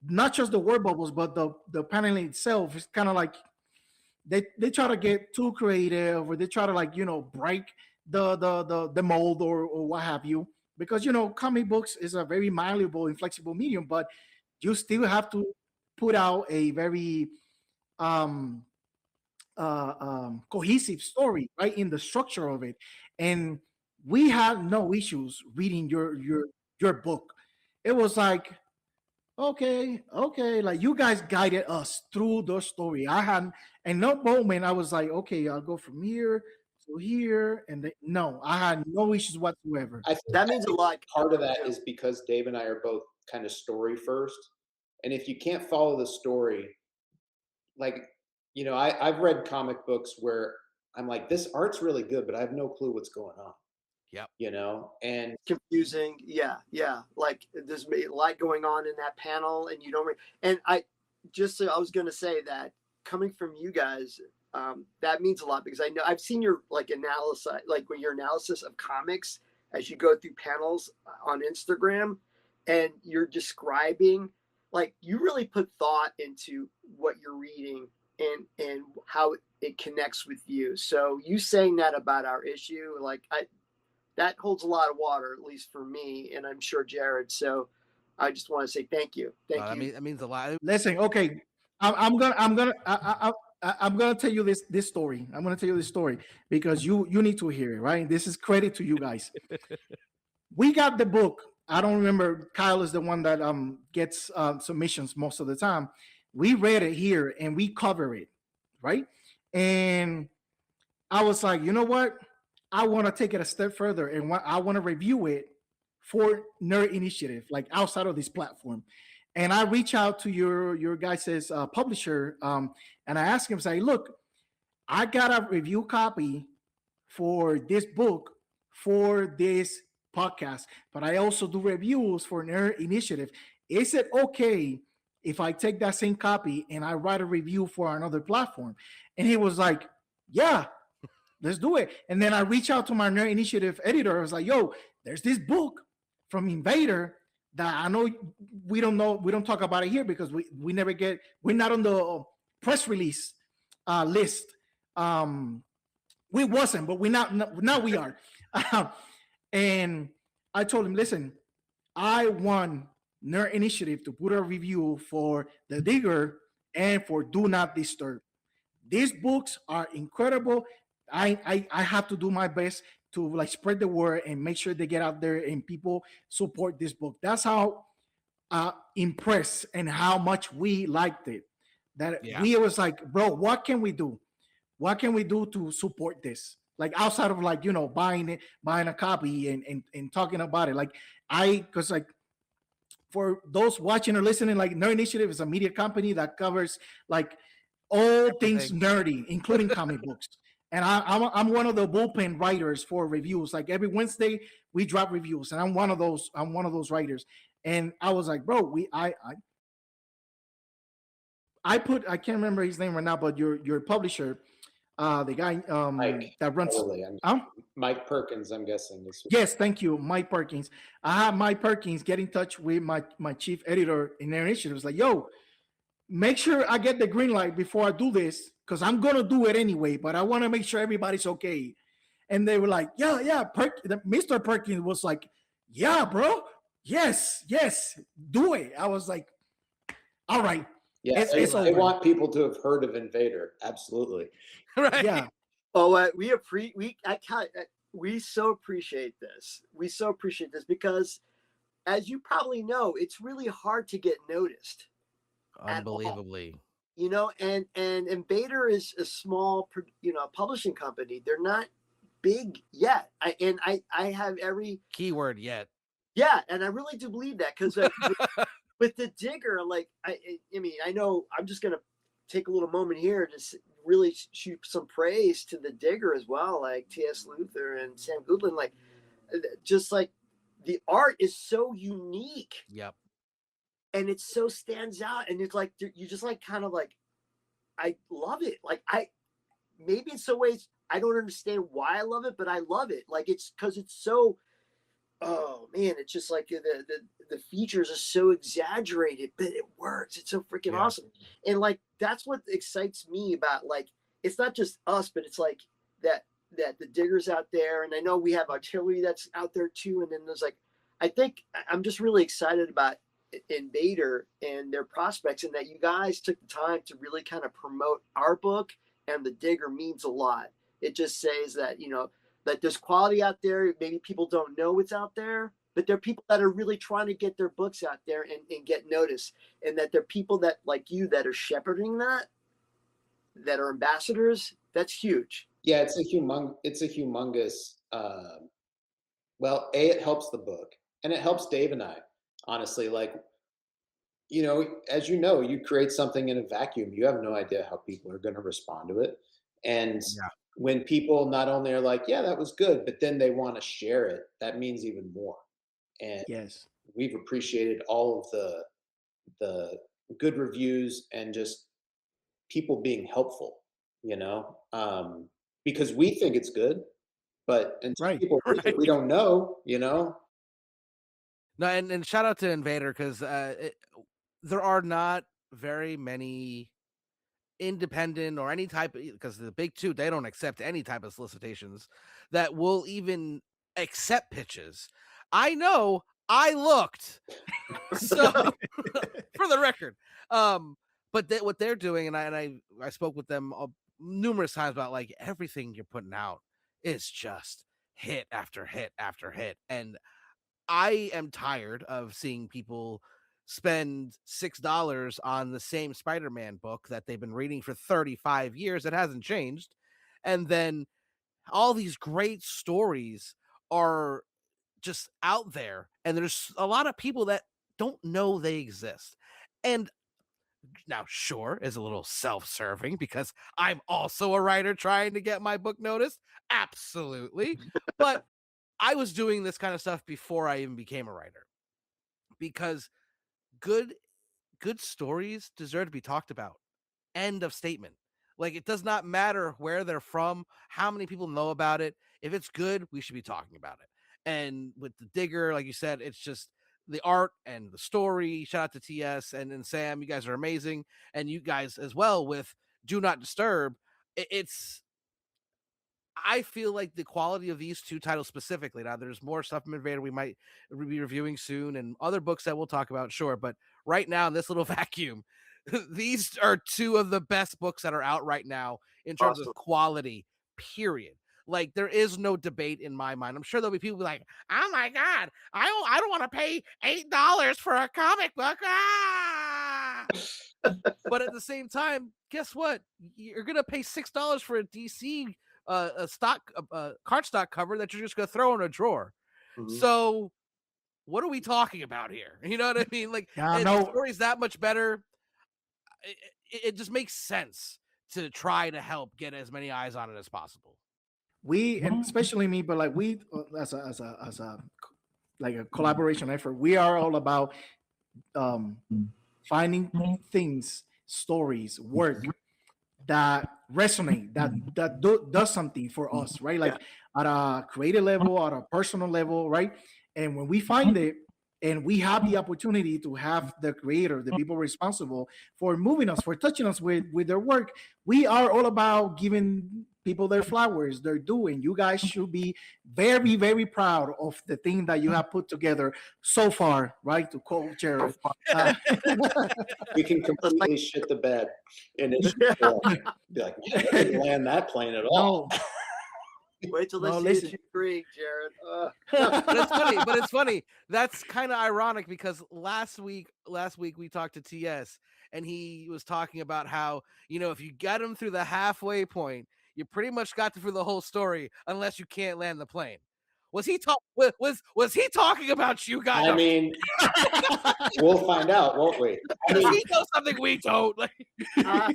not just the word bubbles, but the paneling itself is kind of like they try to get too creative, or they try to like break the mold, or what have you, because comic books is a very malleable and flexible medium, but you still have to put out a very cohesive story, right, in the structure of it. And we had no issues reading your book. It was like, okay, like you guys guided us through the story. I had, in no moment I was like, okay, I'll go from here to here, and no, I had no issues whatsoever. That means a lot. Part of that is because Dave and I are both kind of story first, and if you can't follow the story, like, I've read comic books where I'm like, this art's really good, but I have no clue what's going on. Yep. And Confusing. Yeah. Like there's a lot going on in that panel, and you don't. And I was going to say that coming from you guys, that means a lot, because I know I've seen your your analysis of comics as you go through panels on Instagram, and you're describing, like, you really put thought into what you're reading and how it connects with you. So you saying that about our issue, like, that holds a lot of water, at least for me, and I'm sure Jarod. So I just want to say thank you. Thank you. That means a lot. Listen, okay, I'm gonna tell you this story. I'm gonna tell you this story because you need to hear it, right? This is credit to you guys. We got the book. I don't remember. Kyle is the one that gets submissions most of the time. We read it here and we cover it, right? And I was like, you know what? I want to take it a step further, and I want to review it for Nerd Initiative, like outside of this platform. And I reach out to your guys' publisher, and I ask him, say, look, I got a review copy for this book for this podcast, but I also do reviews for Nerd Initiative. Is it okay if I take that same copy and I write a review for another platform? And he was like, yeah, let's do it. And then I reach out to my Nerd Initiative editor. I was like, yo, there's this book from Invader that I know we don't talk about it here because we never get, we're not on the press release list. We wasn't, but now we are. And I told him, listen, I want Nerd Initiative to put a review for The Digger and for Do Not Disturb. These books are incredible. I have to do my best to like spread the word and make sure they get out there and people support this book. That's how impressed and how much we liked it. We was like, bro, what can we do? What can we do to support this? Like outside of like, buying a copy and talking about it. Like because like for those watching or listening, like Nerd Initiative is a media company that covers like all things nerdy, including comic books. And I'm one of the bullpen writers for reviews. Like every Wednesday we drop reviews, and I'm one of those writers. And I was like, bro, I can't remember his name right now, but your publisher, the guy that runs Mike Perkins, I'm guessing. Yes, thank you, Mike Perkins. I have Mike Perkins get in touch with my chief editor in their initiative. It was like, yo, make sure I get the green light before I do this, because I'm gonna do it anyway, but I want to make sure everybody's okay. And they were like, yeah. Mr. Perkins was like, yeah, bro, yes, do it. I was like, all right. Yeah, It's they over. want people to have heard of Invader. Absolutely. Right. Yeah. Oh, we so appreciate this. We so appreciate this because, as you probably know, it's really hard to get noticed. Unbelievably. You know, and Invader is a small, publishing company. They're not big yet. I have every Keyword yet. Yeah, and I really do believe that because with the Digger, like I mean, I know I'm just gonna take a little moment here to really shoot some praise to the Digger as well, like T.S. Luther and Sam Goodwin. Like, just like the art is so unique. Yep. And it so stands out, and it's like you just like kind of like, I love it. Like maybe in some ways I don't understand why I love it, but I love it. Like it's because it's so. Oh man, it's just like the features are so exaggerated, but it works. It's so freaking awesome, and like that's what excites me about, like, it's not just us, but it's like that the Digger's out there, and I know we have artillery that's out there too, and then there's like, I think I'm just really excited about Invader and their prospects, and that you guys took the time to really kind of promote our book, and the Digger means a lot. It just says that, that there's quality out there. Maybe people don't know what's out there, but there are people that are really trying to get their books out there and get noticed. And that there are people that, like you, that are shepherding that are ambassadors. That's huge. Yeah, it's a humongous, well, it helps the book, and it helps Dave and I, honestly. Like, as you create something in a vacuum, you have no idea how people are going to respond to it. And when people not only are like, yeah, that was good, but then they want to share it, that means even more. And yes, we've appreciated all of the good reviews and just people being helpful, because we think it's good, but until people read it, we don't know, No, and shout out to Invader, because there are not very many independent or any type, because the big two, they don't accept any type of solicitations that will even accept pitches. I know, I looked. So for the record, but what they're doing, and I spoke with them numerous times about, like, everything you're putting out is just hit after hit after hit, and I am tired of seeing people spend $6 on the same Spider-Man book that they've been reading for 35 years. It hasn't changed. And then all these great stories are just out there, and there's a lot of people that don't know they exist. And now, sure, is a little self-serving because I'm also a writer trying to get my book noticed. Absolutely. But I was doing this kind of stuff before I even became a writer, because good stories deserve to be talked about. End of statement. Like, it does not matter where they're from, how many people know about it. If it's good, we should be talking about it. And with the Digger, like you said, it's just the art and the story. Shout out to TS and Sam. You guys are amazing. And you guys as well with Do Not Disturb. I feel like the quality of these two titles specifically, now there's more stuff from Invader we might be reviewing soon, and other books that we'll talk about, sure, but right now in this little vacuum, these are two of the best books that are out right now in terms of quality, period. Like, there is no debate in my mind. I'm sure there'll be people like, oh my God, I don't want to pay $8 for a comic book. Ah! But at the same time, guess what? You're going to pay $6 for a DC a cardstock cover that you're just going to throw in a drawer. Mm-hmm. So what are we talking about here? You know what I mean? Like, the story's that much better. It just makes sense to try to help get as many eyes on it as possible. We, and especially me, but like we, as a like a collaboration effort, we are all about finding things, stories, work that resonate, that does something for us, right? Like at a creative level, at a personal level, right? And when we find it, and we have the opportunity to have the creator, the people responsible for moving us, for touching us with their work, we are all about giving people their flowers. They're doing. You guys should be very, very proud of the thing that you have put together so far, right? To quote Jarod. We can completely shit the bed in issue 4. Be like, man, I didn't land that plane at all. No. Wait till they No, see listen. issue 3, Jarod. But it's funny. That's kind of ironic because last week we talked to TS and he was talking about how, if you get him through the halfway point, you pretty much got through the whole story unless you can't land the plane. Was he talking about you guys? I mean, we'll find out, won't we? I mean, he knows something we don't. I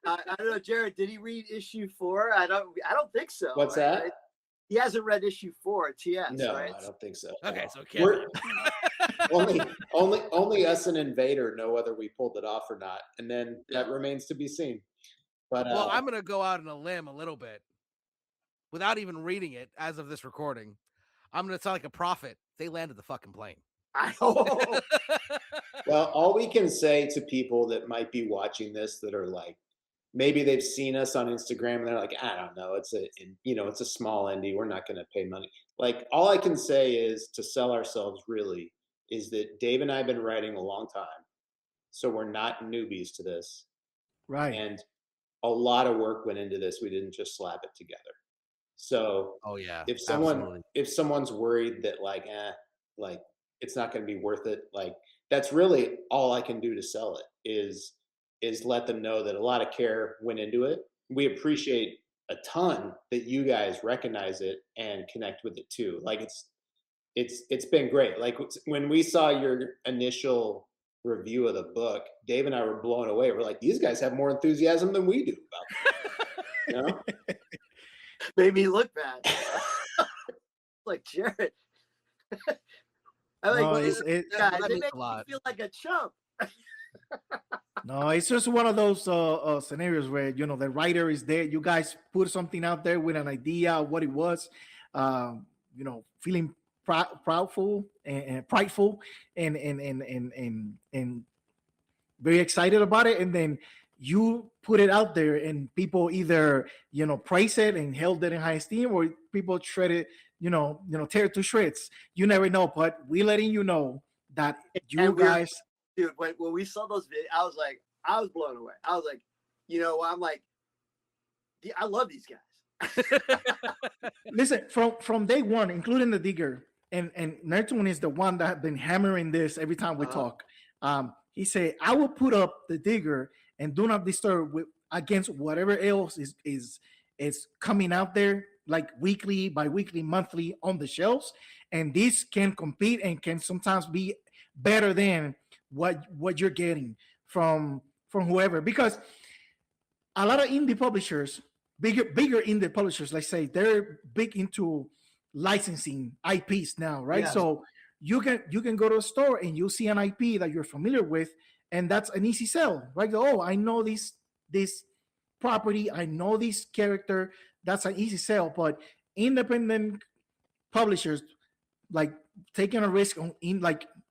don't know, Jarod. Did he read issue 4? I don't think so. What's that? He hasn't read issue 4 at TS. No, right? I don't think so. Okay, so only us and Invader know whether we pulled it off or not, and then that remains to be seen. But well, I'm gonna go out on a limb a little bit, without even reading it as of this recording. I'm gonna sound like a prophet. They landed the fucking plane. Well, all we can say to people that might be watching this that are like, maybe they've seen us on Instagram and they're like, I don't know, it's a small indie. We're not going to pay money. Like, all I can say is to sell ourselves really is that Dave and I have been writing a long time. So we're not newbies to this. Right. And a lot of work went into this. We didn't just slap it together. So if someone's worried that like it's not going to be worth it, like that's really all I can do to sell it is let them know that a lot of care went into it. We appreciate a ton that you guys recognize it and connect with it too. Like it's been great. Like when we saw your initial review of the book, Dave and I were blown away. We're like, these guys have more enthusiasm than we do about it. Made me look bad. Like, Jarod. They make me feel like a chump. No, it's just one of those scenarios where the writer is there. You guys put something out there with an idea of what it was, feeling proudful and prideful and very excited about it, and then you put it out there, and people either praise it and held it in high esteem, or people shred it, tear it to shreds. You never know, but we letting you know that you guys. Dude, when we saw those videos, I was blown away. I was like, I'm like, I love these guys. Listen, from day one, including the Digger, and Nerdtooine is the one that have been hammering this every time we talk. He said, I will put up the Digger and Do Not Disturb against whatever else is coming out there, like weekly, bi-weekly, monthly on the shelves, and this can compete and can sometimes be better than what you're getting from whoever, because a lot of indie publishers, bigger indie publishers, let's say, they're big into licensing IPs now, right? Yes. So you can go to a store and you see an IP that you're familiar with, and that's an easy sell, right? Oh, I know this property, I know this character, that's an easy sell. But independent publishers, like taking a risk on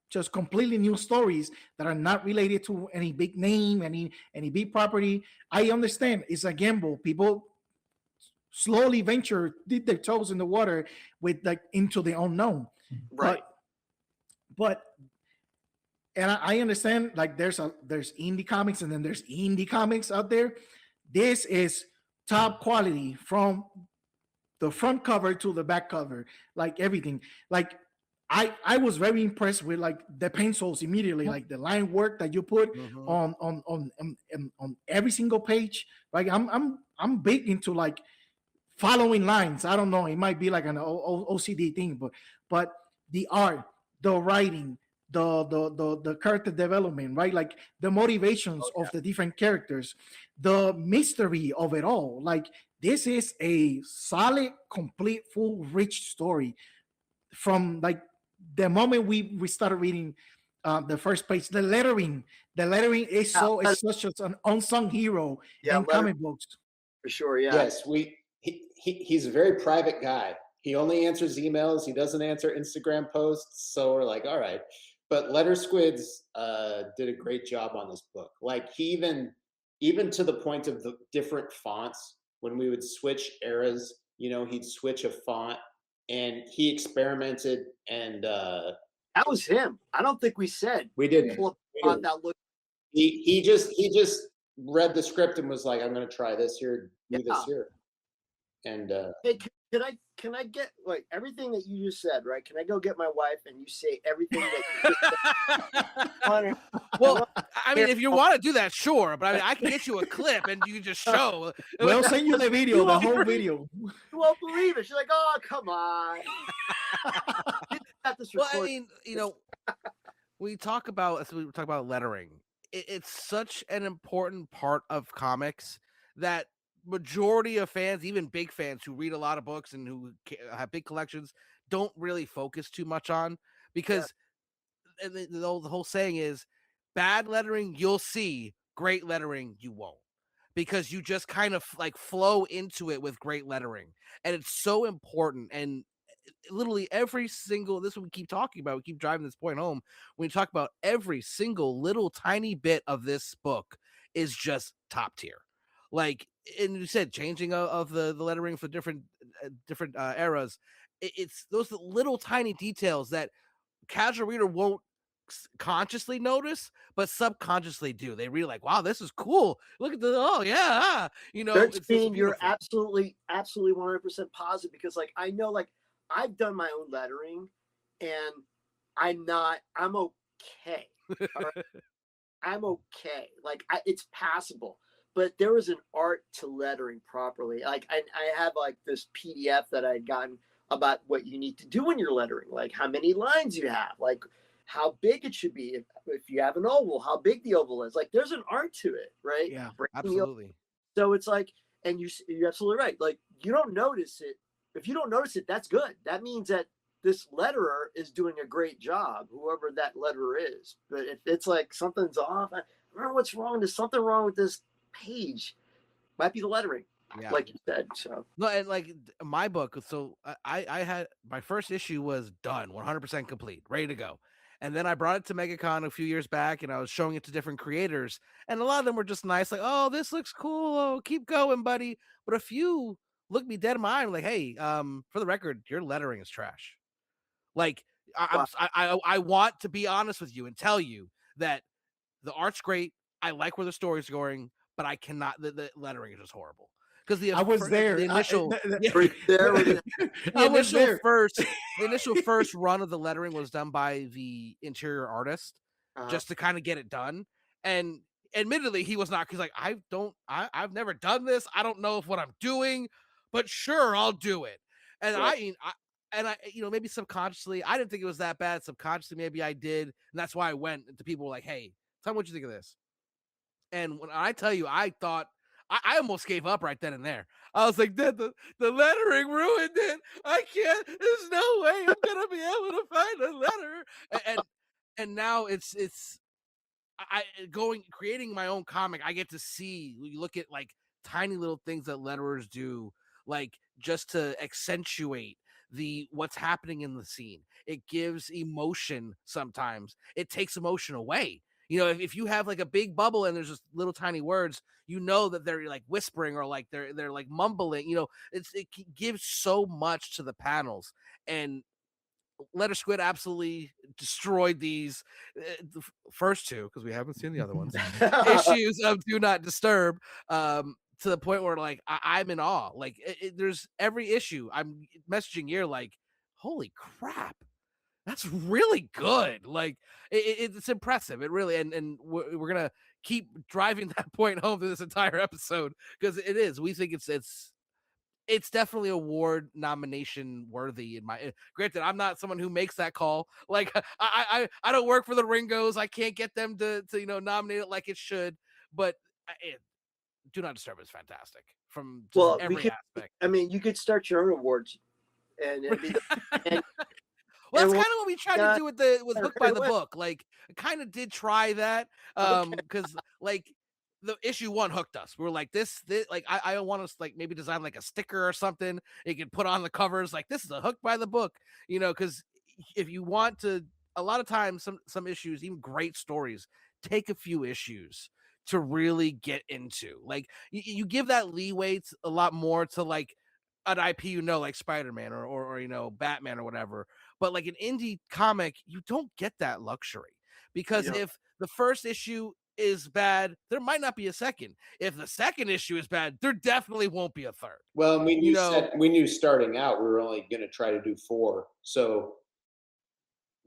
just completely new stories that are not related to any big name, any big property. I understand it's a gamble. People slowly dip their toes in the water with into the unknown. Right. But I understand, like there's indie comics and then there's indie comics out there. This is top quality from the front cover to the back cover, like everything. Like I was very impressed with like the pencils immediately, like the line work that you put on every single page. Like I'm big into like following lines. I don't know, it might be like an OCD thing, but the art, the writing, the character development, right? Like the motivations of the different characters, the mystery of it all. Like this is a solid, complete, full, rich story from like the moment we started reading the first page. The lettering is such an unsung hero in comic books. For sure, yeah. Yes, he's a very private guy. He only answers emails. He doesn't answer Instagram posts. So we're like, all right. But Letter Squids did a great job on this book. Like he even to the point of the different fonts when we would switch eras, he'd switch a font, and he experimented, and That was him. I don't think we said we did. pull up a font that looked. He just read the script and was like, I'm going to try this here, do this here. And hey, can I get like everything that you just said, right? Can I go get my wife and you say everything that you just said? Well, I mean, if you want to do that, sure, but I mean, I can get you a clip and you can just show. We'll send you the video, the whole video. You won't believe it. She's like, oh, come on. Well, I mean, we talk about lettering. It's such an important part of comics that majority of fans, even big fans who read a lot of books and who have big collections, don't really focus too much on, because the whole saying is, bad lettering you'll see, great lettering you won't, because you just kind of like flow into it with great lettering, and it's so important. And literally every single, this is what we keep talking about, we keep driving this point home when we talk about every single little tiny bit of this book is just top tier. Like, and you said changing of the lettering for different eras. It's those little tiny details that casual reader won't consciously notice, but subconsciously do. They read like, wow, this is cool. Look at Nerdtooine, you're absolutely 100% positive, because like I know, like I've done my own lettering and I'm okay. All right? I'm okay. Like it's passable. But there was an art to lettering properly. Like I have like this PDF that I had gotten about what you need to do when you're lettering, like how many lines you have, like how big it should be. If you have an oval, how big the oval is. Like there's an art to it, right? Yeah, absolutely. So it's like, and you're absolutely right. Like you don't notice it. If you don't notice it, that's good. That means that this letterer is doing a great job, whoever that letterer is. But if it's like something's off, I don't know what's wrong. There's something wrong with this page. Might be the lettering, like you said. So no, and like my book, so I had my first issue was done, 100% complete, ready to go, and then I brought it to MegaCon a few years back, and I was showing it to different creators, and a lot of them were just nice, like, oh, this looks cool, oh, keep going, buddy. But a few looked me dead in my eye, like, hey, for the record, your lettering is trash. Like I want to be honest with you and tell you that the art's great, I like where the story's going, but I cannot. The lettering is just horrible. Because I was there. The initial, the initial first run of the lettering was done by the interior artist, just to kind of get it done. And admittedly, he was not. He's like, I've never done this. I don't know if what I'm doing, but sure, I'll do it. And I maybe subconsciously, I didn't think it was that bad. Subconsciously, maybe I did, and that's why I went to people like, hey, tell me what you think of this. And when I tell you, I thought I almost gave up right then and there. I was like, the lettering ruined it. I can't. There's no way I'm gonna be able to find a letter. And now it's creating my own comic. I get to see. You look at like tiny little things that letterers do, like just to accentuate what's happening in the scene. It gives emotion. Sometimes it takes emotion away. If you have like a big bubble and there's just little tiny words, that they're like whispering or like they're like mumbling. It gives so much to the panels. And Letter Squid absolutely destroyed these the first two, because we haven't seen the other ones, issues of Do Not Disturb, to the point where like I'm in awe. Like there's every issue I'm messaging here like, holy crap, that's really good. Like it's impressive. It really, and we're gonna keep driving that point home through this entire episode, because it is. We think it's definitely award nomination worthy. Granted, I'm not someone who makes that call. Like I don't work for the Ringos. I can't get them to nominate it like it should. But Do Not Disturb is fantastic from every aspect. I mean, you could start your own awards, and it'd be well, that's kind of what we tried to do with Hook by the Book. Like, I kind of did try that, because like the issue 1 hooked us. We were like, this like I want to like maybe design like a sticker or something you can put on the covers. Like, this is a Hook by the Book, because if you want to, a lot of times some issues, even great stories, take a few issues to really get into. Like you give that leeway a lot more to like an IP, like Spider-Man or Batman or whatever. But like an indie comic, you don't get that luxury, because if the first issue is bad, there might not be a second. If the second issue is bad, there definitely won't be a third. Well, we knew starting out we were only going to try to do 4, so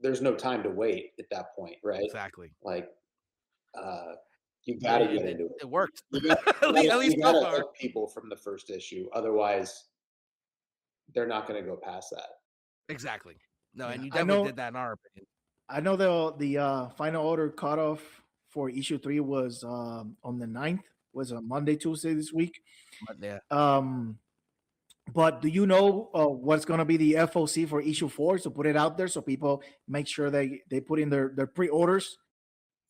there's no time to wait at that point, right? Exactly. Like, you got to get into it. It worked. At least so far. Hook people from the first issue, otherwise they're not going to go past that. Exactly. No, and you definitely did that in our opinion. I know the final order cutoff for issue 3 was on the 9th, was a Monday, Tuesday this week. Yeah. But do you know what's going to be the FOC for issue 4? So put it out there so people make sure they put in their pre-orders.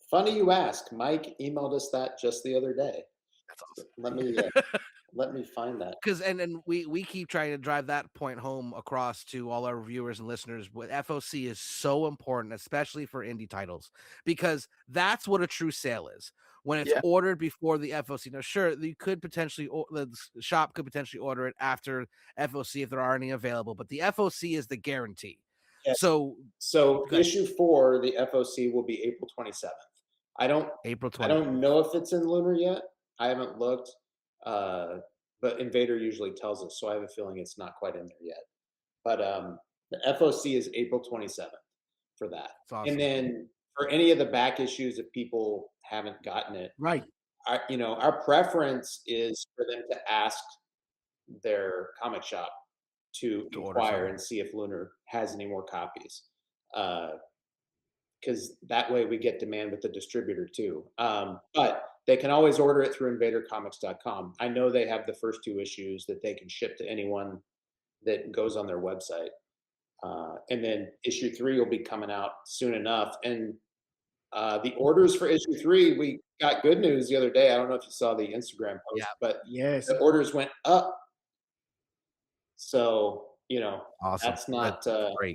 Funny you ask. Mike emailed us that just the other day. That's awesome. Let me find that. Because and we keep trying to drive that point home across to all our viewers and listeners. But FOC is so important, especially for indie titles, because that's what a true sale is. When it's ordered before the FOC. Now, sure, you could potentially, the shop could potentially order it after FOC if there are any available, but the FOC is the guarantee. Yes. So issue 4, the FOC will be April 27th. I don't know if it's in Lunar yet. I haven't looked, but Invader usually tells us, so I have a feeling it's not quite in there yet. But the FOC is April 27th for that. Awesome. And then for any of the back issues, if people haven't gotten it, right? Our preference is for them to ask their comic shop to inquire and see if Lunar has any more copies. Because that way we get demand with the distributor too. But they can always order it through invadercomics.com. I know they have the first 2 issues that they can ship to anyone that goes on their website. And then issue 3 will be coming out soon enough. And the orders for issue 3, we got good news the other day. I don't know if you saw the Instagram post, but the orders went up. So, awesome.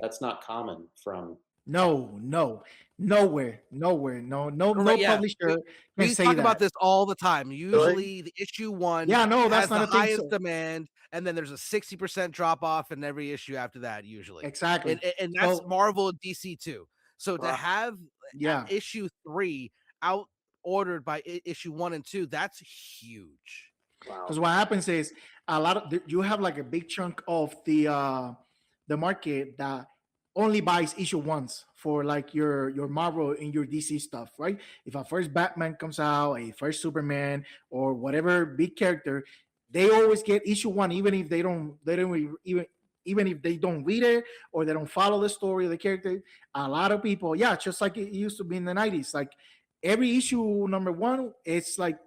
That's not common from. Nowhere. No publisher we talk about this all the time. Usually the issue 1 that's has not the highest demand, and then there's a 60% drop off in every issue after that, usually. Exactly. And that's Marvel and DC too. So to have issue 3 out ordered by issue 1 and 2, that's huge. Because what happens is you have like a big chunk of the market that only buys issue 1s for like your Marvel and your DC stuff, right? If a first Batman comes out, a first Superman, or whatever big character, they always get issue 1, even if they don't even if they don't read it or they don't follow the story of the character. A lot of people, just like it used to be in the 90s, like every issue number 1, it's like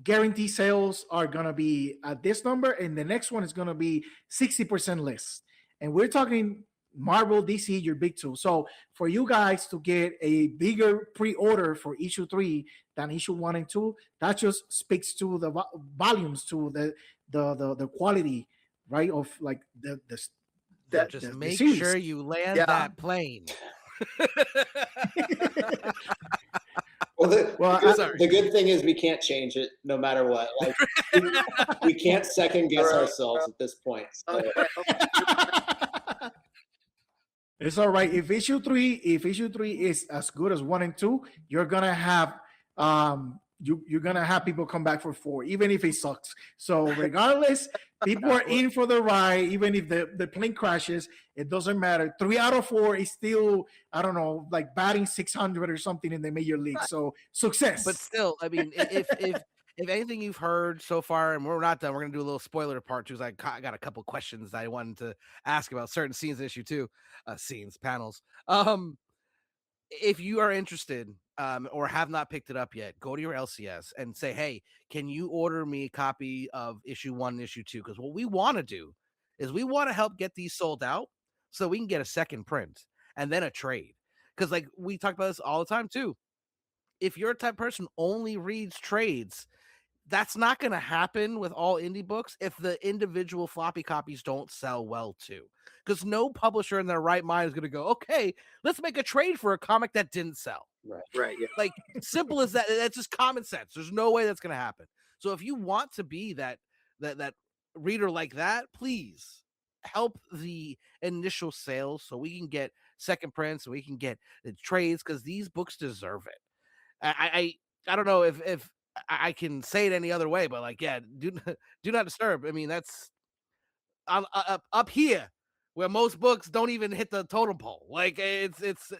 guarantee sales are gonna be at this number, and the next one is gonna be 60% less. And we're talking Marvel, DC, your big 2. So for you guys to get a bigger pre-order for issue 3 than issue 1 and 2, that just speaks to the volumes, to the quality, right? Of like make sure you land that plane. The good thing is we can't change it no matter what. Like, we can't second guess ourselves at this point. So. It's all right. If issue 3 is as good as 1 and 2, you're gonna have you're gonna have people come back for 4, even if it sucks. So regardless, people are in for the ride, even if the plane crashes. It doesn't matter. 3 out of 4 is still, I don't know, like batting 600 or something in the major league. So success. But still, I mean, if anything you've heard so far, and we're not done, we're gonna do a little spoiler part 2. I got a couple questions that I wanted to ask about certain scenes in issue 2, panels. If you are interested or have not picked it up yet, go to your LCS and say, hey, can you order me a copy of issue 1 and issue 2? Because what we want to do is we want to help get these sold out so we can get a second print and then a trade. Because like we talk about this all the time too. If you're a type of person only reads trades, that's not going to happen with all indie books if the individual floppy copies don't sell well too. Because no publisher in their right mind is going to go, okay, let's make a trade for a comic that didn't sell. Right. Yeah. Like, simple as that. That's just common sense. There's no way that's going to happen. So if you want to be that reader like that, please help the initial sales so we can get second prints, so we can get the trades, because these books deserve it. I don't know if I can say it any other way, but like, yeah, do not disturb. I mean, that's up here where most books don't even hit the totem pole. Like, it's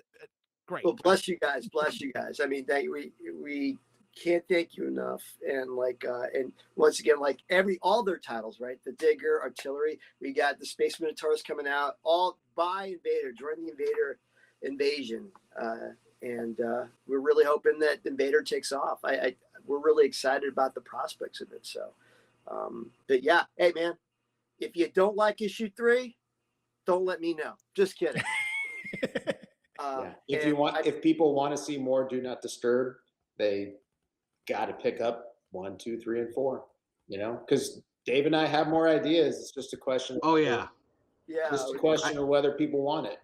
great. Well, bless you guys. I mean, we can't thank you enough. And and once again, all their titles, right? The Digger, Artillery. We got the Space Minotaurs coming out. All by Invader. Join the Invader invasion. And we're really hoping that Invader takes off. We're really excited about the prospects of it. So, but yeah, hey man, if you don't like issue 3, don't let me know. Just kidding. If people want to see more Do Not Disturb, they got to pick up 1, 2, 3, and 4. Because Dave and I have more ideas. It's just a question. Just a question of whether people want it.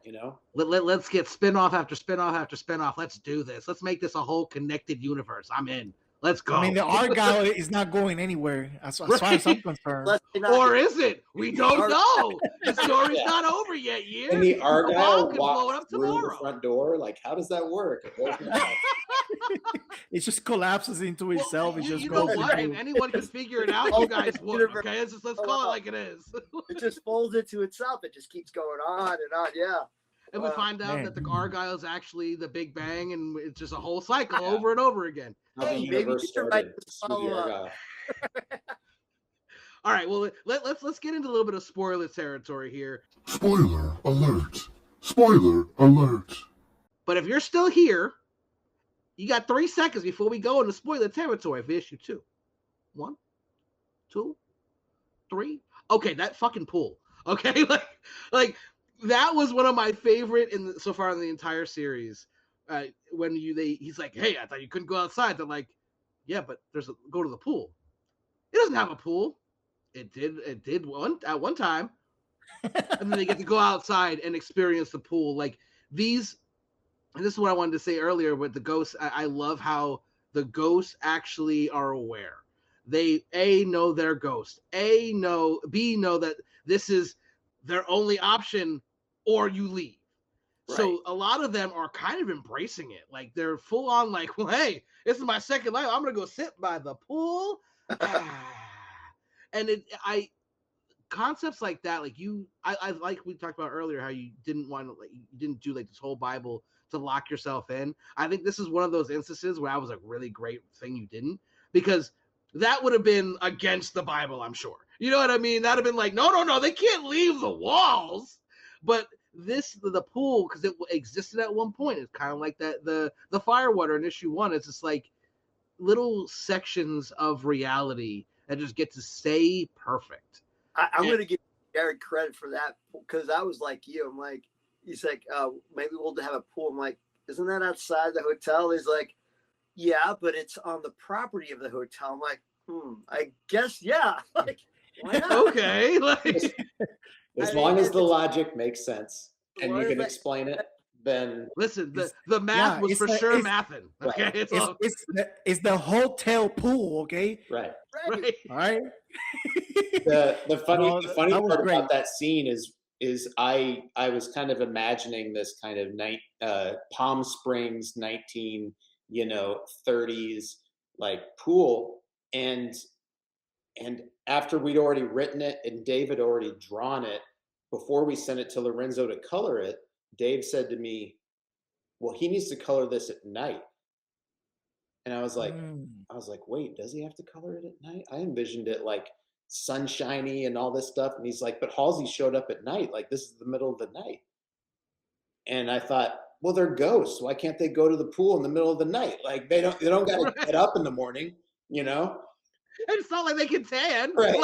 Let's get spinoff after spinoff after spinoff. Let's do this. Let's make this a whole connected universe. I'm in. Let's go. I mean, the Argyle is not going anywhere as far as I'm concerned. Or is it? We don't know. The story's not over yet. And the Argyle walks through the front door. Like, how does that work? It just collapses into itself. Well, it just you goes. know what? If anyone can figure it out, you guys would. Okay, let's call it like it is. It just folds into itself. It just keeps going on and on. Yeah. And we find out that the Argyle is actually the Big Bang, and it's just a whole cycle over and over again. Hey, maybe you should write this follow-up. All right, well, let's get into a little bit of spoiler territory here. Spoiler alert! Spoiler alert! But if you're still here, you got 3 seconds before we go into spoiler territory for issue 2. 1, 2, 3. Okay, that fucking pool. Okay, like that was one of my favorite so far in the entire series. When he's like, hey, I thought you couldn't go outside. They're like, yeah, but go to the pool. It doesn't have a pool. It did at one time. And then they get to go outside and experience the pool. Like these, and this is what I wanted to say earlier with the ghosts. I love how the ghosts actually are aware. They know they're ghosts. B know that this is their only option, or you leave. Right. So a lot of them are kind of embracing it. Like they're full on like, well, hey, this is my second life. I'm going to go sit by the pool. And concepts like that, like I like we talked about earlier, how you didn't want to, like, you didn't do like this whole Bible to lock yourself in. I think this is one of those instances where I was like, really great thing you didn't, because that would have been against the Bible, I'm sure. You know what I mean? That'd have been like, no, they can't leave the walls. But the pool, because it existed at one point, it's kind of like that the firewater in issue 1. It's just like little sections of reality that just get to stay perfect. I'm going to give Jarod credit for that, because I was like you. I'm like, he's like, maybe we'll have a pool. I'm like, isn't that outside the hotel? He's like, yeah, but it's on the property of the hotel. I'm like, I guess, yeah. Like, why not? Okay. Like, as long as the logic makes sense and you can explain it, then listen, the math was for sure mathin'. Okay, it's the hotel pool. Okay, right. All right. The funny part about that scene is I was kind of imagining this kind of Palm Springs 1930s like pool, and after we'd already written it and Dave had already drawn it, before we sent it to Lorenzo to color it, Dave said to me, well, he needs to color this at night. And I was like, wait, does he have to color it at night? I envisioned it like sunshiny and all this stuff. And he's like, but Halsey showed up at night. Like, this is the middle of the night. And I thought, well, they're ghosts. Why can't they go to the pool in the middle of the night? Like, they don't got to get up in the morning, you know? It's not like they can tan. Right.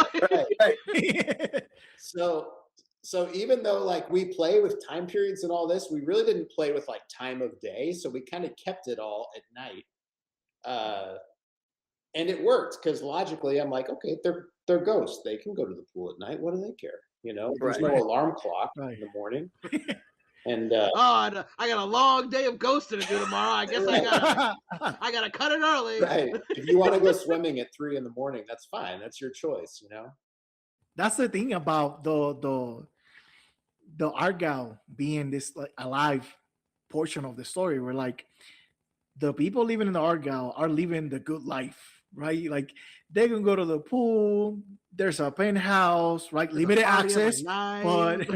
So even though like we play with time periods and all this, we really didn't play with like time of day. So we kind of kept it all at night. And it worked because logically I'm like, okay, they're ghosts. They can go to the pool at night. What do they care? You know, there's no alarm clock in the morning. And I got a long day of ghosting to do tomorrow. I guess I gotta cut it early. right. If you want to go swimming at 3 a.m, that's fine. That's your choice, That's the thing about the Argyle being this like alive portion of the story, where like the people living in the Argyle are living the good life, right? Like they can go to the pool. There's a penthouse, right? Limited access, but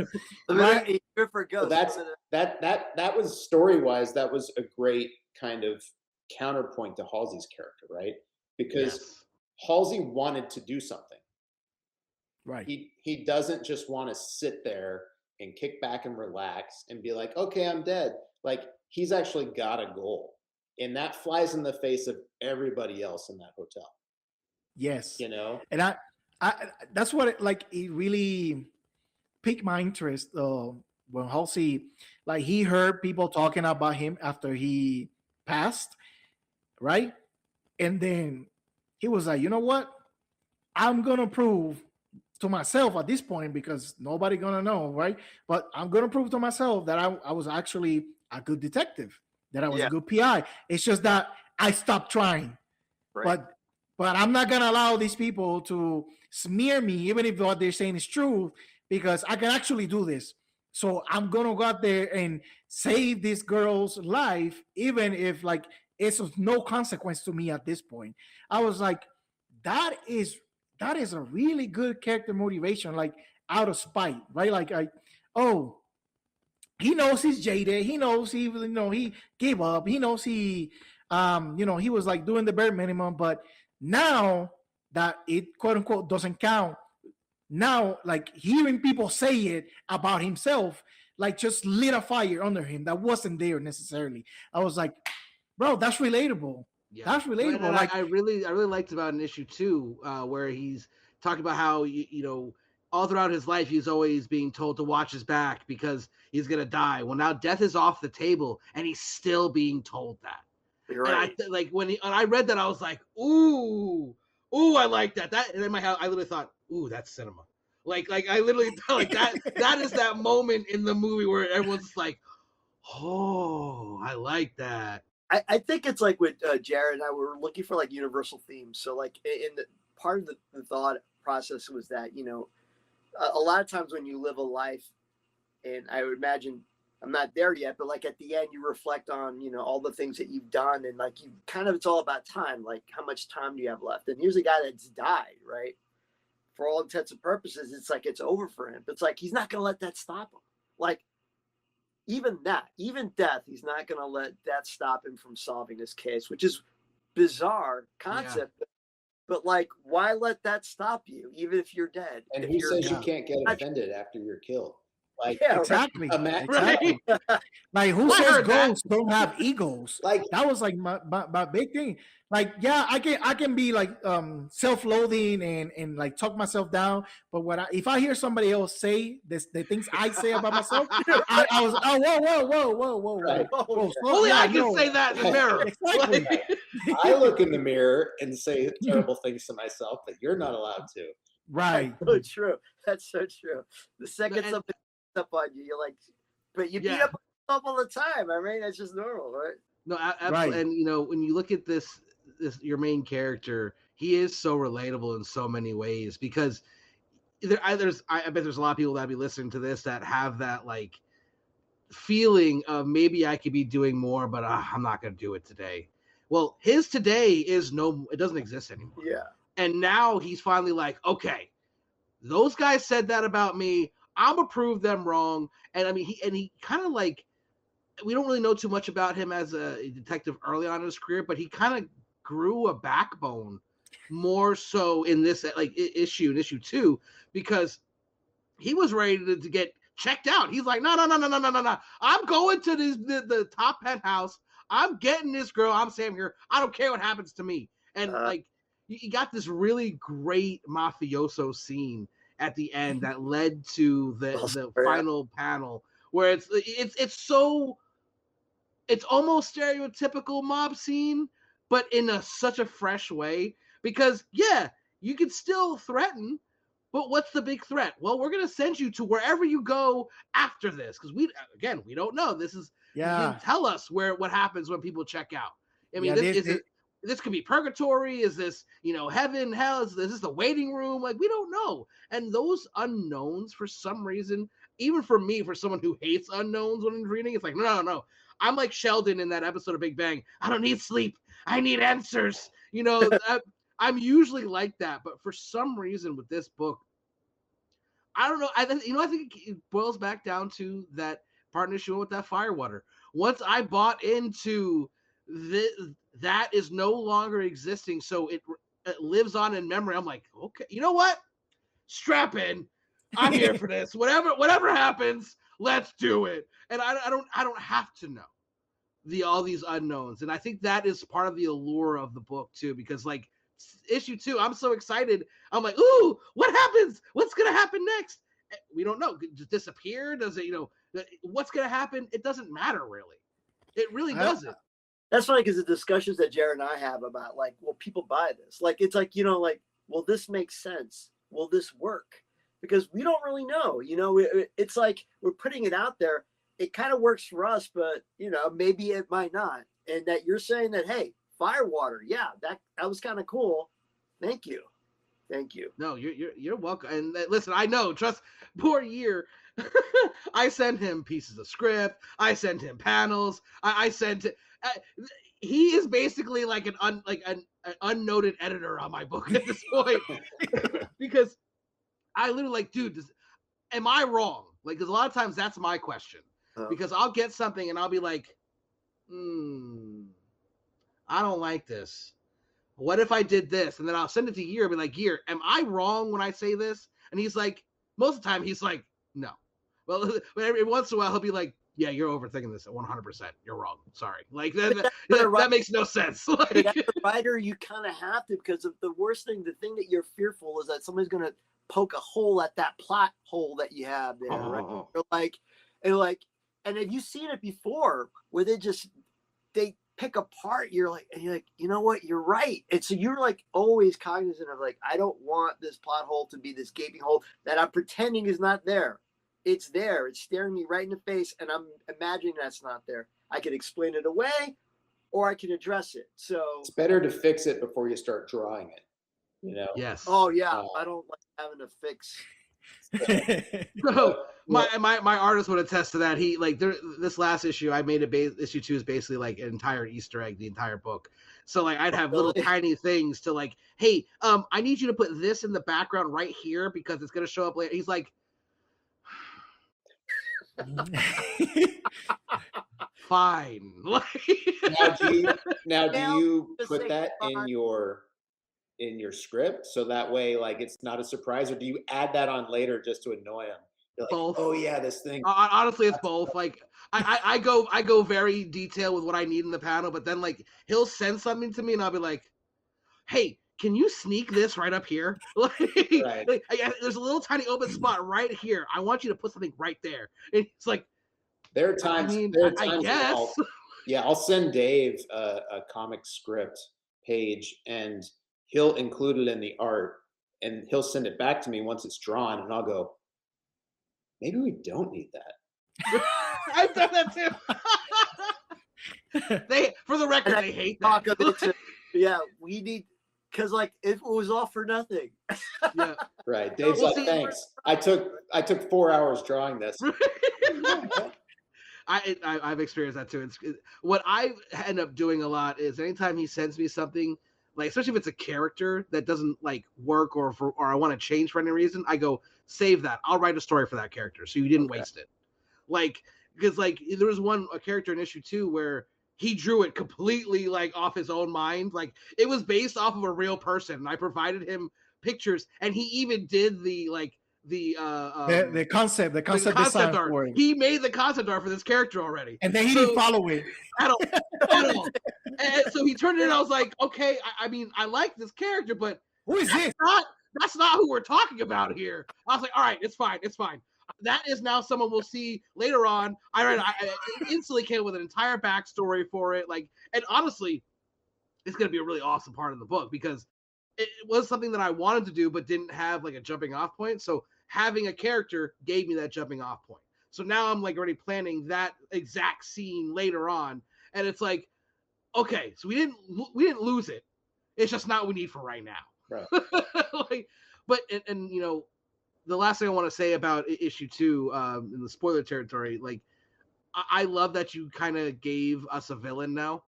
right. For so that was story-wise, that was a great kind of counterpoint to Halsey's character, right? Because Halsey wanted to do something. Right. He doesn't just want to sit there and kick back and relax and be like, okay, I'm dead. Like he's actually got a goal. And that flies in the face of everybody else in that hotel. Yes. And I that's what it really piqued my interest when Halsey, like he heard people talking about him after he passed, right? And then he was like, you know what? I'm gonna prove to myself at this point, because nobody gonna know, right? But I'm gonna prove to myself that I was actually a good detective, that I was a good PI. It's just that I stopped trying. Right. But I'm not gonna allow these people to smear me, even if what they're saying is true, because I can actually do this. So I'm gonna go out there and save this girl's life, even if like it's of no consequence to me at this point. I was like, that is a really good character motivation, like out of spite, right? Like he knows he's jaded. He knows he gave up. He knows he he was like doing the bare minimum, but now that it quote unquote doesn't count, now like hearing people say it about himself, like just lit a fire under him that wasn't there necessarily. I was like, bro, that's relatable. Yeah. That's relatable. And like I really liked about an issue too, where he's talking about how all throughout his life he's always being told to watch his back because he's gonna die. Well, now death is off the table, and he's still being told that. You're right. And when I read that, I was like, ooh, I like that. And in my head, I literally thought, ooh, that's cinema. Like I literally thought like that. That is that moment in the movie where everyone's like, oh, I like that. I think it's like with Jared and I were looking for like universal themes. So like in the part of the thought process was that, a lot of times when you live a life, and I would imagine I'm not there yet, but like at the end you reflect on, all the things that you've done, and like you kind of, it's all about time. Like how much time do you have left? And here's a guy that's died, right? For all intents and purposes, it's like it's over for him. But it's like he's not going to let that stop him. Like even death, he's not going to let that stop him from solving this case, which is bizarre concept. Yeah. But like, why let that stop you, even if you're dead? And who says you can't get offended after you're killed? Like exactly. Like who says ghosts don't have egos? Like that was like my big thing. Like I can be like self-loathing and like talk myself down, but if I hear somebody else say the things I say about myself, I was whoa. Right. Only I can say that in the mirror. Exactly. I look in the mirror and say terrible things to myself that you're not allowed to. Right. That's so true. That's so true. The second something up on you, you're like, but you beat up yourself all the time. I mean, that's just normal, right? No, absolutely. Right. And when you look at this your main character, he is so relatable in so many ways, because I bet there's a lot of people that be listening to this that have that like feeling of maybe I could be doing more, but I'm not going to do it today. Well, his today it doesn't exist anymore. Yeah. And now he's finally like, okay, those guys said that about me. I'm gonna prove them wrong. And I mean, he kind of like, we don't really know too much about him as a detective early on in his career, but he kind of grew a backbone more so in this like issue 2, because he was ready to get checked out. He's like, no. I'm going to the top penthouse. I'm getting this girl. I'm Sam here. I don't care what happens to me. And like, you got this really great mafioso scene at the end that led to the final panel, where it's almost stereotypical mob scene, but in such a fresh way, because you could still threaten, But what's the big threat? Well, we're gonna send you to wherever you go after this, because we don't know. This is you didn't tell us what happens when people check out. I mean, this could be purgatory. Is this heaven, hell? Is this the waiting room? Like, we don't know. And those unknowns, for some reason, even for me, for someone who hates unknowns when I'm reading, it's like no. I'm like Sheldon in that episode of Big Bang. I don't need sleep. I need answers. I'm usually like that, but for some reason with this book, I don't know. I think it boils back down to that partnership with that Firewater. Once I bought into that is no longer existing, so it lives on in memory. I'm like, okay, you know what? Strap in. I'm here for this. Whatever happens, let's do it. And I don't have to know all these unknowns, and I think that is part of the allure of the book too, because like. Issue 2, I'm so excited. I'm like, ooh, what happens? What's gonna happen next? We don't know. Just disappear? Does it? What's gonna happen? It doesn't matter really. It really doesn't. That's funny because the discussions that Jared and I have about like, will people buy this? Like, it's like like, will this make sense? Will this work? Because we don't really know. It's like we're putting it out there. It kind of works for us, but maybe it might not. And that you're saying that, hey. Firewater, yeah, that was kind of cool. Thank you. No, you're welcome. And listen, I know. Trust. Poor Year. I send him pieces of script. I send him panels. I send. He is basically like an unnoted editor on my book at this point, because I literally like, dude, am I wrong? Like, because a lot of times that's my question, because I'll get something and I'll be like, I don't like this. What if I did this? And then I'll send it to Year and be like, Year, am I wrong when I say this? And he's like, most of the time, he's like, no. Well, but every once in a while, he'll be like, yeah, you're overthinking this at 100%. You're wrong. Sorry. Like, that makes no sense. Like, as a writer, you kind of have to, because of the thing that you're fearful is that somebody's going to poke a hole at that plot hole that you have there, right? And have you seen it before where they pick apart, you're like, you know what, you're right. And so you're like always cognizant of like, I don't want this plot hole to be this gaping hole that I'm pretending is not there. It's there. It's staring me right in the face, and I'm imagining that's not there. I can explain it away, or I can address it. So it's better to fix it before you start drawing it. Yes. Oh yeah, I don't like having to fix. So my artist would attest to that. He this last issue I made issue 2 is basically like an entire Easter egg, the entire book. So like I'd have little tiny things to like, hey, I need you to put this in the background right here because it's gonna show up later. He's like, fine. Now do you put that in your script so that way like it's not a surprise, or do you add that on later just to annoy him? Like, both. Oh yeah, this thing. Honestly, it's both. Like I go very detailed with what I need in the panel, but then like he'll send something to me and I'll be like, hey, can you sneak this right up here? Like, there's a little tiny open spot right here. I want you to put something right there. And it's like, there are times. I guess. I'll send Dave a comic script page and he'll include it in the art and he'll send it back to me once it's drawn, and I'll go, maybe we don't need that. I've done that too. For the record, they hate that. Yeah, we need, because like it was all for nothing. Yeah. Right. Dave's like, thanks. I took 4 hours drawing this. I've experienced that too. What I end up doing a lot is anytime he sends me something, like especially if it's a character that doesn't like work or I want to change for any reason, I go, save that. I'll write a story for that character so you didn't waste it. Like, because like there was a character in issue 2 where he drew it completely like off his own mind. Like it was based off of a real person, and I provided him pictures, and he even did the concept design art. for it. He made the concept art for this character already, and then he didn't follow it at all. And so he turned it in. I was like, okay, I mean, I like this character, but who is this? That's not who we're talking about here. I was like, all right, it's fine. That is now someone we'll see later on. I instantly came with an entire backstory for it. Like, and honestly, it's going to be a really awesome part of the book because it was something that I wanted to do, but didn't have like a jumping off point. So having a character gave me that jumping off point. So now I'm like already planning that exact scene later on. And it's like, okay, so we didn't lose it. It's just not what we need for right now. Right. Like, but and you know, the last thing I want to say about issue 2, in the spoiler territory, like I love that you kind of gave us a villain now.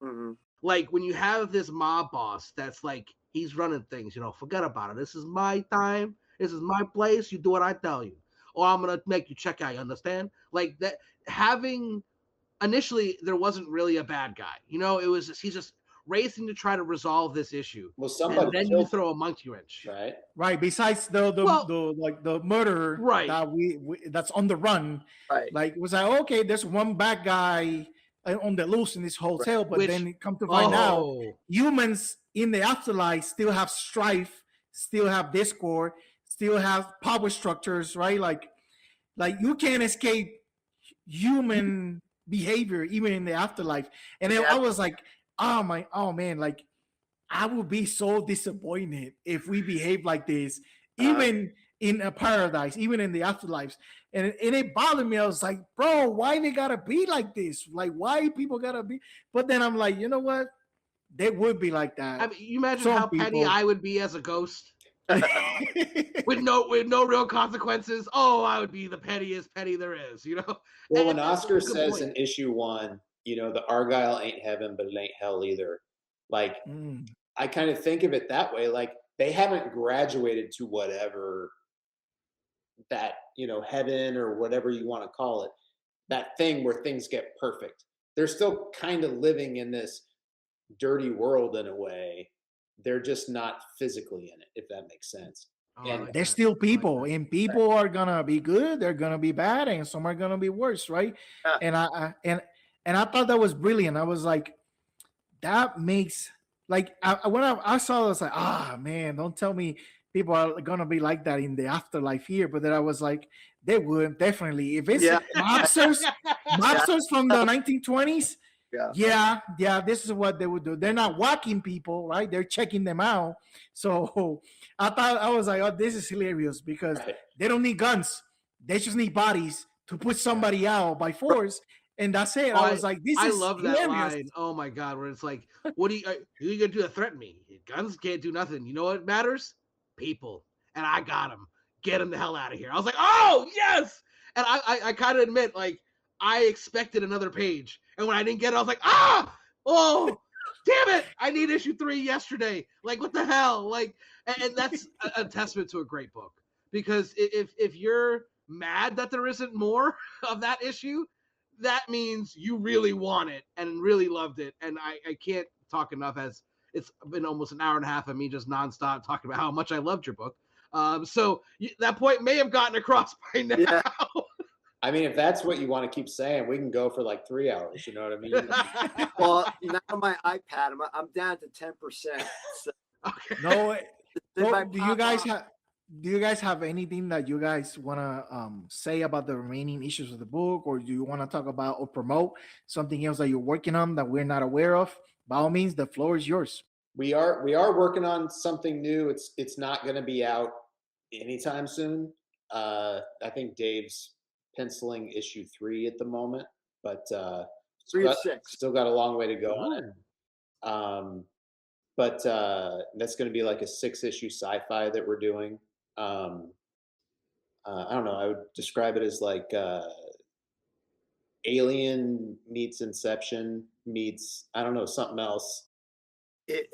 Mm-hmm. Like when you have this mob boss that's like he's running things, you know, forget about it. This is my time. This is my place. You do what I tell you, or I'm gonna make you check out. You understand? Like that. Having initially there wasn't really a bad guy. You know, it was just, he's just racing to try to resolve this issue. Well, somebody and then you throw a monkey wrench. right? Right. Besides the murderer Right. that we that's on the run. Right. Like it was like, okay, there's one bad guy on the loose in this hotel, but then it come to find out humans in the afterlife still have strife, still have discord, still have power structures, right? Like you can't escape human behavior even in the afterlife. And then I was like, oh man, like I would be so disappointed if we behave like this, even in a paradise, even in the afterlives. And it bothered me. I was like, bro, why they gotta be like this? Like, why people gotta be? But then I'm like, you know what? They would be like that. I mean, you imagine how petty I would be as a ghost. with no real consequences. Oh, I would be the pettiest petty there is, you know. Well, when Oscar says in issue 1, you know, the Argyle ain't heaven, but it ain't hell either. Like, I kind of think of it that way. Like, they haven't graduated to whatever that, you know, heaven or whatever you want to call it, that thing where things get perfect. They're still kind of living in this dirty world in a way. They're just not physically in it, if that makes sense. And they're still people, and people are gonna be good, they're gonna be bad, and some are gonna be worse, right? And I thought that was brilliant. I was like, that makes like when I saw it, I was like, man, don't tell me people are gonna be like that in the afterlife here. But then I was like, they would definitely. If it's mobsters from the 1920s. Yeah, this is what they would do. They're not walking people, right? They're checking them out. So I was like, oh, this is hilarious because they don't need guns. They just need bodies to put somebody out by force. And that's it. I was like, I love hilarious. That line. Oh my God. Where it's like, what are you going to do to threaten me? Guns can't do nothing. You know what matters? People. And I got them. Get them the hell out of here. I was like, oh yes. And I kind of admit, like, I expected another page. And when I didn't get it, I was like, damn it. I need issue 3 yesterday. Like, what the hell? Like, and that's a testament to a great book. Because if you're mad that there isn't more of that issue, that means you really want it and really loved it. And I can't talk enough, as it's been almost an hour and a half of me just nonstop talking about how much I loved your book. So that point may have gotten across by now. Yeah. I mean, if that's what you want to keep saying, we can go for like 3 hours. You know what I mean? Well, now my iPad, I'm down to 10%. So. Okay. No, do you guys have anything that you guys want to say about the remaining issues of the book, or do you want to talk about or promote something else that you're working on that we're not aware of? By all means, the floor is yours. We are working on something new. It's not going to be out anytime soon. I think Dave's penciling issue 3 at the moment, but 3 of 6. Still got a long way to go on it. But that's going to be like a 6-issue sci-fi that we're doing. I don't know. I would describe it as like Alien meets Inception meets, I don't know, something else. It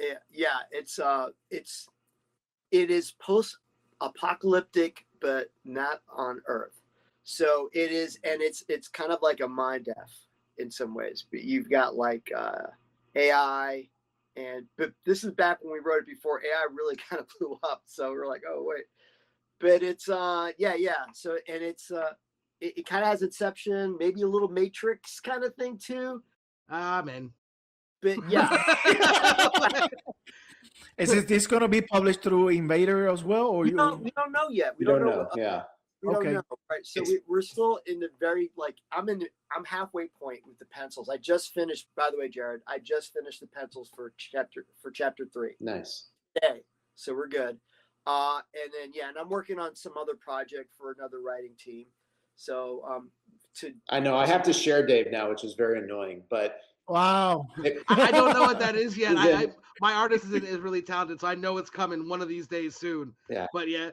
is post-apocalyptic, but not on Earth. So it is, and it's kind of like a mind F in some ways. But you've got like AI, but this is back when we wrote it before AI really kind of blew up. So we're like, oh wait, but it's So and it's it kind of has Inception, maybe a little Matrix kind of thing too. Amen. But yeah. Is this going to be published through Invader as well, or we don't know yet. We don't know. Yeah. We don't know, right? So we're still in the very I'm halfway point with the pencils. I just finished. By the way, Jarod, I just finished the pencils for chapter 3. Nice. day, so we're good. And then and I'm working on some other project for another writing team. So I know I have to share Dave now, which is very annoying, but Wow. I don't know what that is yet. He's in- My artist is really talented, so I know it's coming one of these days soon. Yeah. But yeah,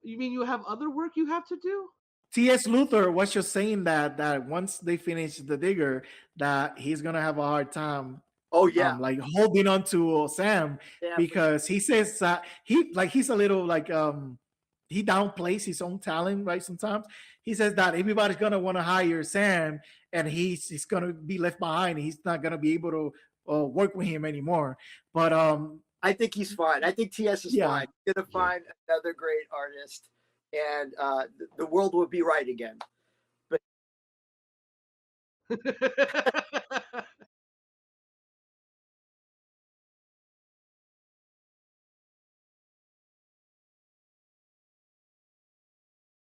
you mean you have other work you have to do? T.S. Luther was just saying that once they finish the Digger, that he's gonna have a hard time oh yeah, like holding on to Sam, yeah, because he says that he's a little like he downplays his own talent, right? Sometimes he says that everybody's gonna want to hire Sam, and he's gonna be left behind. He's not gonna be able to work with him anymore. But I think he's fine. I think TS is Yeah. fine. He's gonna find another great artist, and the world will be right again.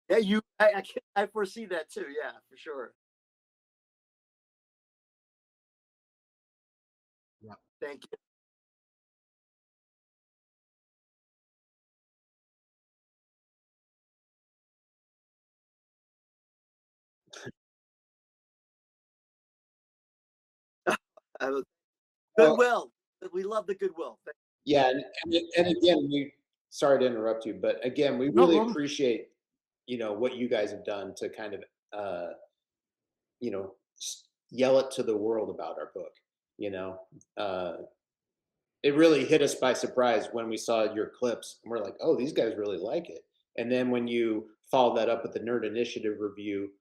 Yeah, I foresee that too. Yeah, for sure. Yep. Thank you. Goodwill. We love the goodwill. Yeah, and again, sorry to interrupt you, but again, we No really problem. appreciate what you guys have done to kind of yell it to the world about our book. It really hit us by surprise when we saw your clips, and we're like, oh, these guys really like it. And then when you follow that up with the Nerd Initiative review,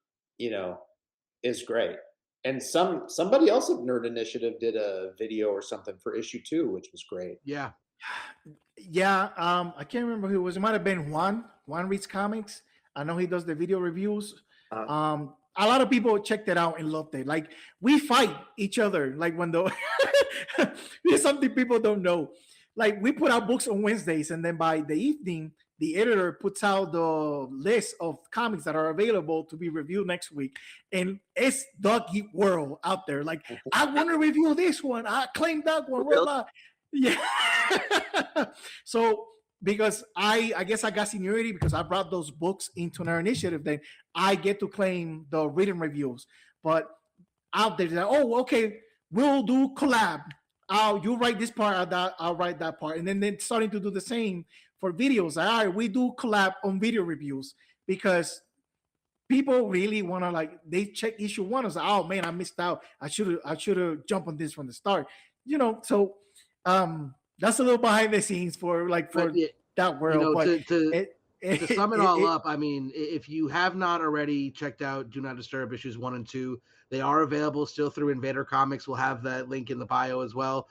is great. And somebody else at Nerd Initiative did a video or something for issue 2, which was great. Yeah. Yeah, I can't remember who it was. It might have been Juan reads comics. I know he does the video reviews. A lot of people checked it out and loved it. Like, we fight each other. Like, when there's something people don't know. Like, we put out books on Wednesdays, and then by the evening, the editor puts out the list of comics that are available to be reviewed next week. And it's Dog Eat World out there. Like, I want to review this one. I claim that one. Blah, blah. Yeah. So because I guess I got seniority because I brought those books into our initiative, then I get to claim the written reviews. But out there, like, oh, okay, we'll do collab. You write this part, I'll write that part. And then they're starting to do the same for videos. All right, we do collab on video reviews because people really want to, like, they check issue 1 and say, oh man, I missed out. I should have jumped on this from the start. So that's a little behind the scenes for that world. To sum it all up, I mean, if you have not already checked out Do Not Disturb issues 1 and 2, they are available still through Invader Comics. We'll have that link in the bio as well.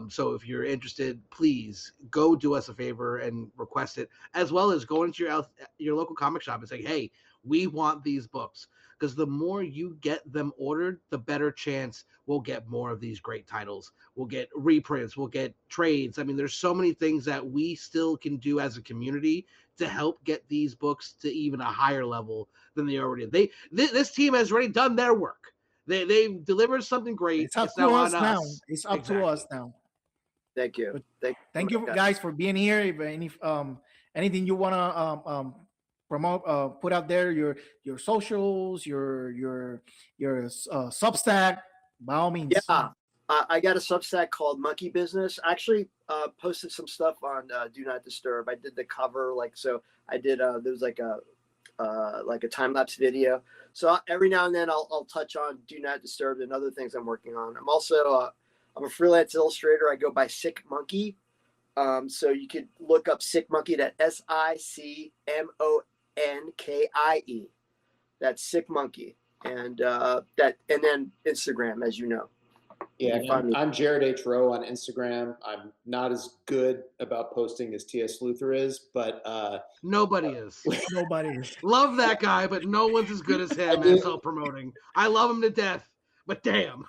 So if you're interested, please go do us a favor and request it, as well as go into your local comic shop and say, hey, we want these books. Because the more you get them ordered, the better chance we'll get more of these great titles. We'll get reprints, we'll get trades. I mean, there's so many things that we still can do as a community to help get these books to even a higher level than they already did. This team has already done their work. They've delivered something great. It's up to us now. It's up to us now. Thank you. Thank you guys for being here. If anything you want to promote, put out there, your socials, your Substack, by all means. Yeah, I got a Substack called Monkey Business. I actually posted some stuff on Do Not Disturb. I did the cover, so I did. There was like a time lapse video. So every now and then I'll touch on Do Not Disturb and other things I'm working on. I'm also I'm a freelance illustrator. I go by Sick Monkey. So you could look up Sick Monkey. That SICMONKIE. That's Sick Monkey, and then Instagram, as you know. Yeah, I'm Jarod H. Roe on Instagram. I'm not as good about posting as T.S. Luther is, but nobody is. Nobody is. Love that guy, but no one's as good as him at self-promoting. I love him to death, but damn,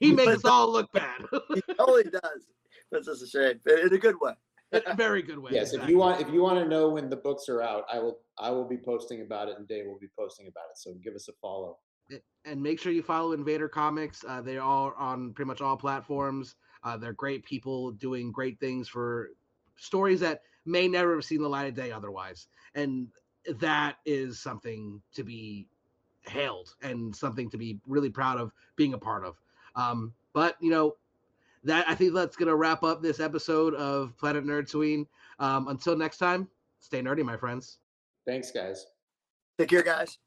he makes us all look bad. He totally does. That's just a shame, in a good way. In a very good way. Yes, exactly. If you want to know when the books are out, I will be posting about it, and Dave will be posting about it. So give us a follow. And make sure you follow Invader Comics. They are on pretty much all platforms. They're great people doing great things for stories that may never have seen the light of day otherwise. And that is something to be hailed and something to be really proud of being a part of. But that, I think that's going to wrap up this episode of Planet Nerdtooine. Until next time, stay nerdy, my friends. Thanks, guys. Take care, guys.